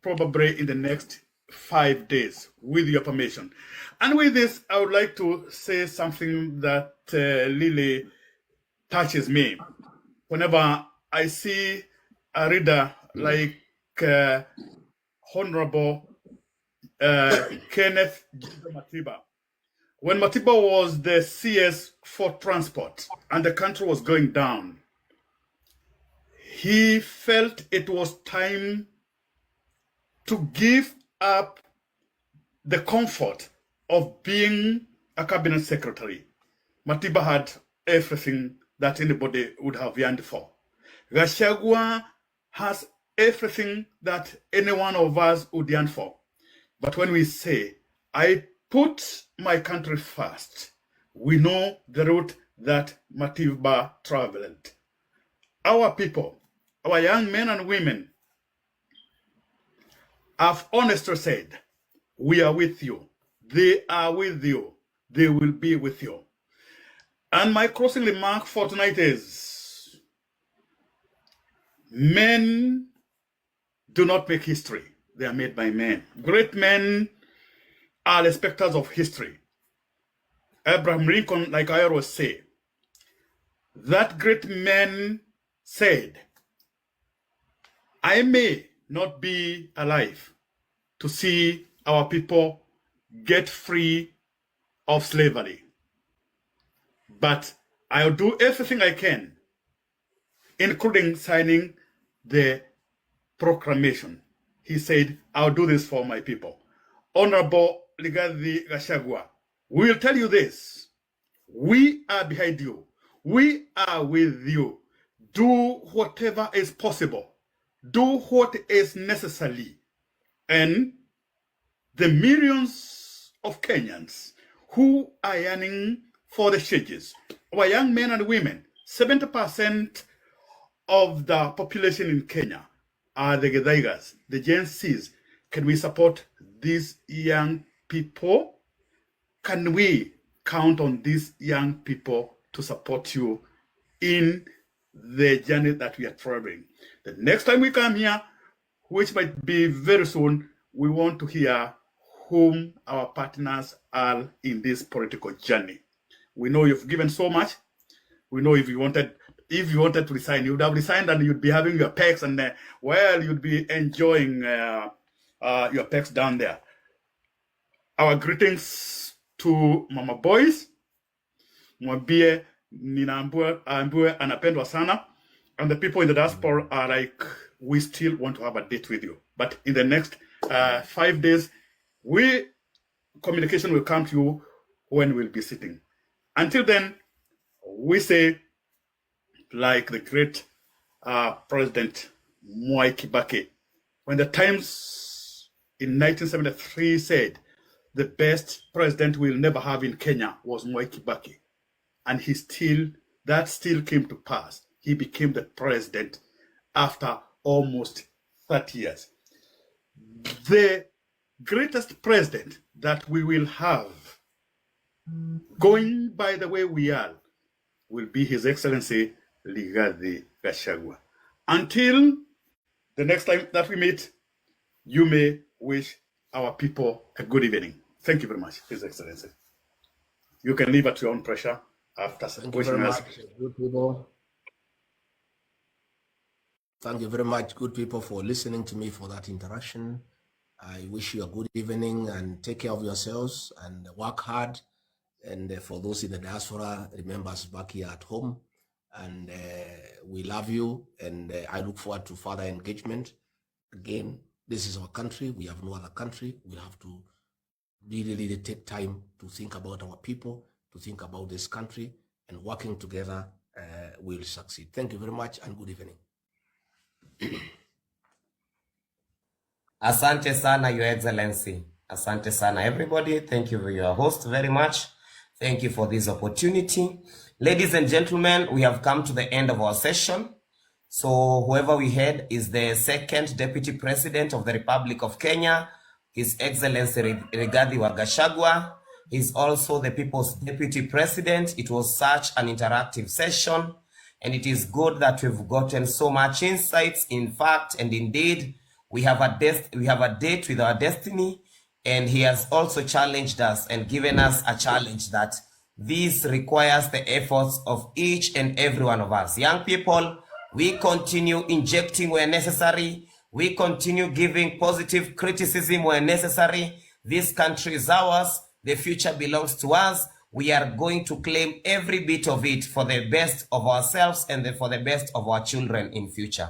probably in the next 5 days with your permission. And with this, I would like to say something that really touches me. Whenever I see a reader like Honorable Kenneth Matiba, when Matiba was the CS for transport and the country was going down, he felt it was time to give up the comfort of being a cabinet secretary. Matiba had everything that anybody would have yearned for. Gachagua has everything that any one of us would yearn for. But when we say, I put my country first, we know the route that Matiba traveled. Our people, our young men and women, have honestly said, we are with you. They are with you. They will be with you. And my closing remark for tonight is, men do not make history. They are made by men. Great men are the specters of history. Abraham Lincoln, like I always say, that great man said, I may not be alive to see our people get free of slavery, but I'll do everything I can, including signing the proclamation. He said, I'll do this for my people. Honorable Rigathi Gachagua, we will tell you this. We are behind you. We are with you. Do whatever is possible. Do what is necessary. And the millions of Kenyans who are yearning for the changes, our young men and women, 70% of the population in Kenya are the Githaigas, the Gen Zs. Can we support these young people? Can we count on these young people to support you in the journey that we are traveling? The next time we come here, which might be very soon, we want to hear whom our partners are in this political journey. We know you've given so much. We know if you wanted to resign, you would have resigned and you'd be having your pecs, and you'd be enjoying your pecs down there. Our greetings to Mama Boys, Mwabie, Nina Ambue, Anapendwa Sana, and the people in the diaspora are like, we still want to have a date with you. But in the next 5 days, communication will come to you when we'll be sitting. Until then, we say, like the great President Mwai Kibaki, when the Times in 1973 said, the best president we'll never have in Kenya was Mwai Kibaki. And that still came to pass. He became the president after almost 30 years. The greatest president that we will have, going by the way we are, will be His Excellency Rigathi Gachagua. Until the next time that we meet, you may wish our people a good evening. Thank you very much, His Excellency. You can leave at your own pressure after wishing us. Good people. Thank you very much, good people, for listening to me for that interaction. I wish you a good evening and take care of yourselves and work hard. And for those in the diaspora, remember us back here at home. And we love you. And I look forward to further engagement. Again, this is our country. We have no other country. We have to really take time to think about our people, to think about this country, and working together, we'll succeed. Thank you very much and good evening. Asante sana, Your Excellency. Asante sana, everybody. Thank you for your host very much. Thank you for this opportunity. Ladies and gentlemen, we have come to the end of our session. So whoever we had is the second Deputy President of the Republic of Kenya, His Excellency Rigathi Gachagua. He's also the People's Deputy President. It was such an interactive session, and it is good that we've gotten so much insights. In fact, and indeed, we have a date with our destiny, and he has also challenged us and given us a challenge that this requires the efforts of each and every one of us. Young people, we continue injecting where necessary. We continue giving positive criticism where necessary. This country is ours. The future belongs to us. We are going to claim every bit of it for the best of ourselves and for the best of our children in future.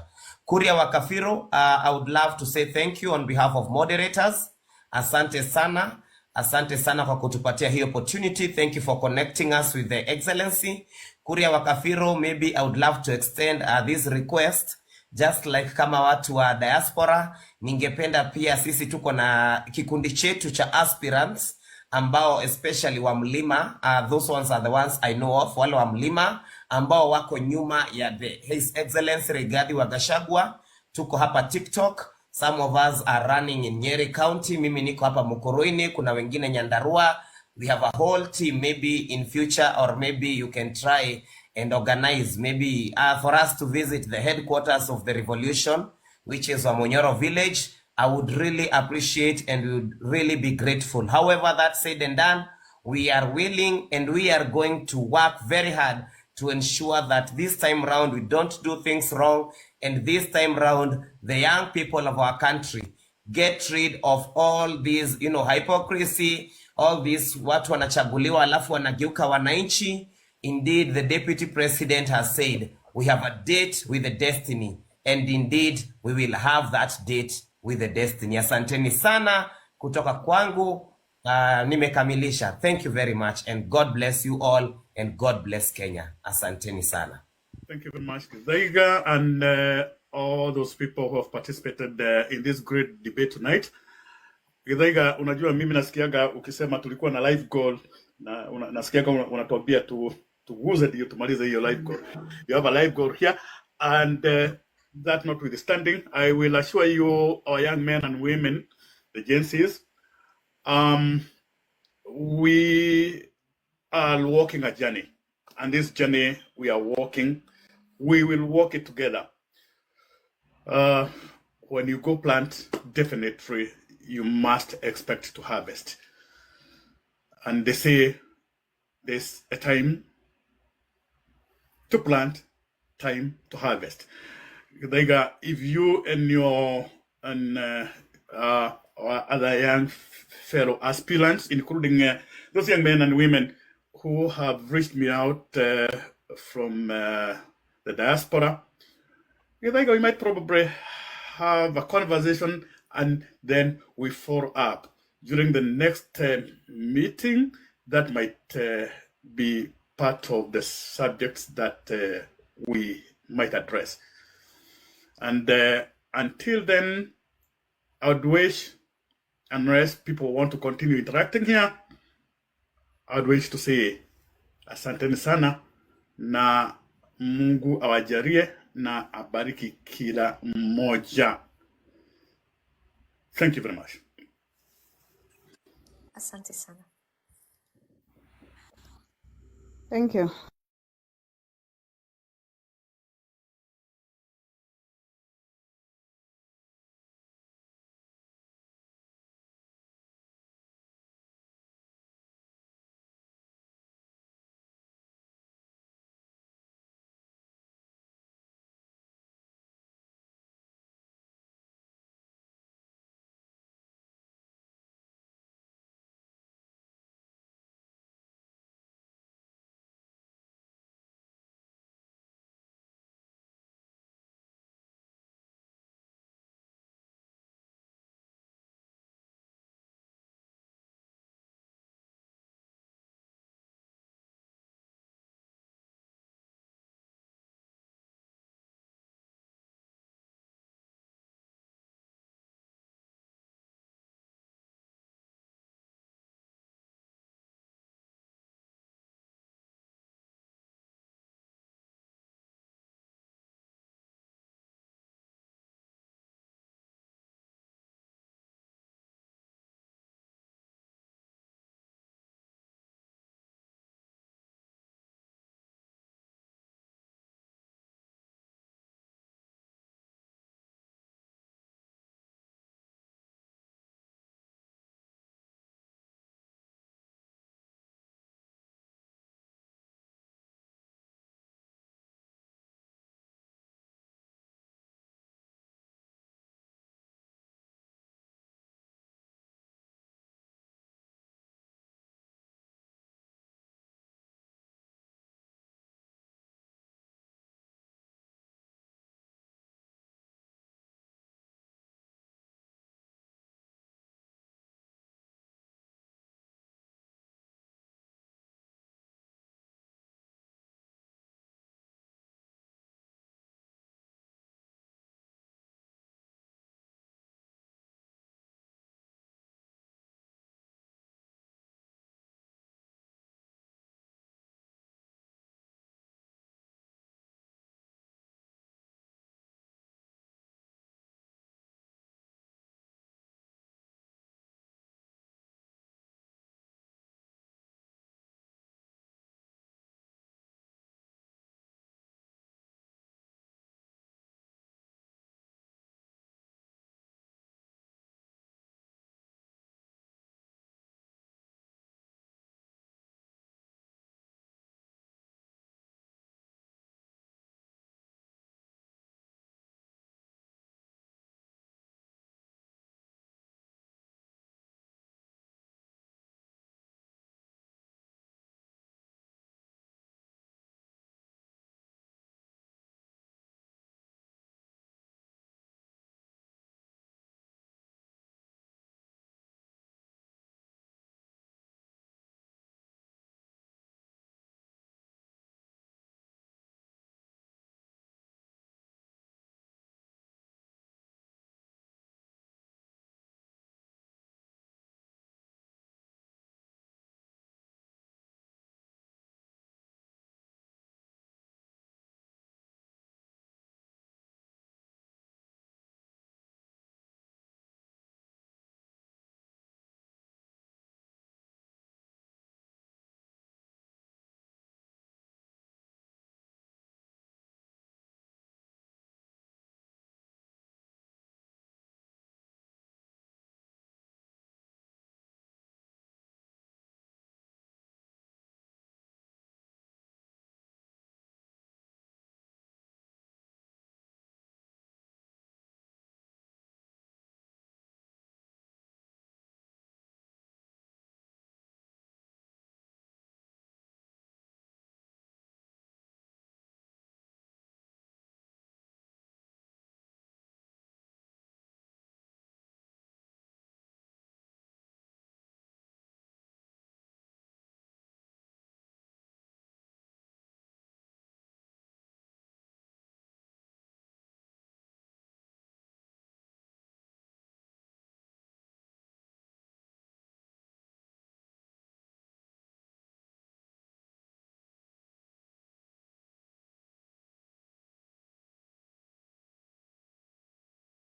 Kuria Wakafiro, I would love to say thank you on behalf of moderators. Asante sana. Asante sana kwa kutupatia hii opportunity. Thank you for connecting us with the Excellency. Kuria Wakafiro, maybe I would love to extend this request. Just like kama watu wa Diaspora, ningependa pia sisi tuko na kikundi chetu cha aspirants ambao especially wa mlima, those ones are the ones I know of, wale wa mlima ambao wako nyuma ya His Excellency Rigathi Gachagua. Tuko hapa TikTok. Some of us are running in Nyeri County. Mimi niko hapa Mukurweini, kuna wengine Nyandarua. We have a whole team. Maybe in future, or maybe you can try and organize maybe for us to visit the headquarters of the revolution, which is Wamonyoro village. I would really appreciate and we would really be grateful. However, that said and done, we are willing and we are going to work very hard to ensure that this time round we don't do things wrong, and this time round the young people of our country get rid of all these, hypocrisy, all these watu wanachaguliwa alafu wanageuka wananchi. Indeed, the Deputy President has said we have a date with the destiny, and indeed we will have that date with the destiny. Asanteni sana kutoka kwangu, nimekamilisha. Thank you very much, and God bless you all, and God bless Kenya. Asanteni sana. Thank you very much, Zaiga, and all those people who have participated in this great debate tonight. Zaiga, unajua mimi nasikiaga ukisema tulikuwa na live goal, na nasikiaga unatuambia tuuze ndio tumalize hiyo live goal. You have a live goal here, and that notwithstanding, I will assure you, our young men and women, the Gen Zs, we are walking a journey, and this journey we are walking, we will walk it together. When you go plant, definitely you must expect to harvest. And they say there's a time to plant, time to harvest. If you and your other young fellow aspirants, including those young men and women who have reached me out from the diaspora, we might probably have a conversation, and then we follow up during the next meeting. That might be part of the subjects that we might address. And until then, I would wish, unless people want to continue interacting here, I would wish to say asanteni sana, na Mungu awajalie na abariki kila mmoja. Thank you very much. Asante sana. Thank you.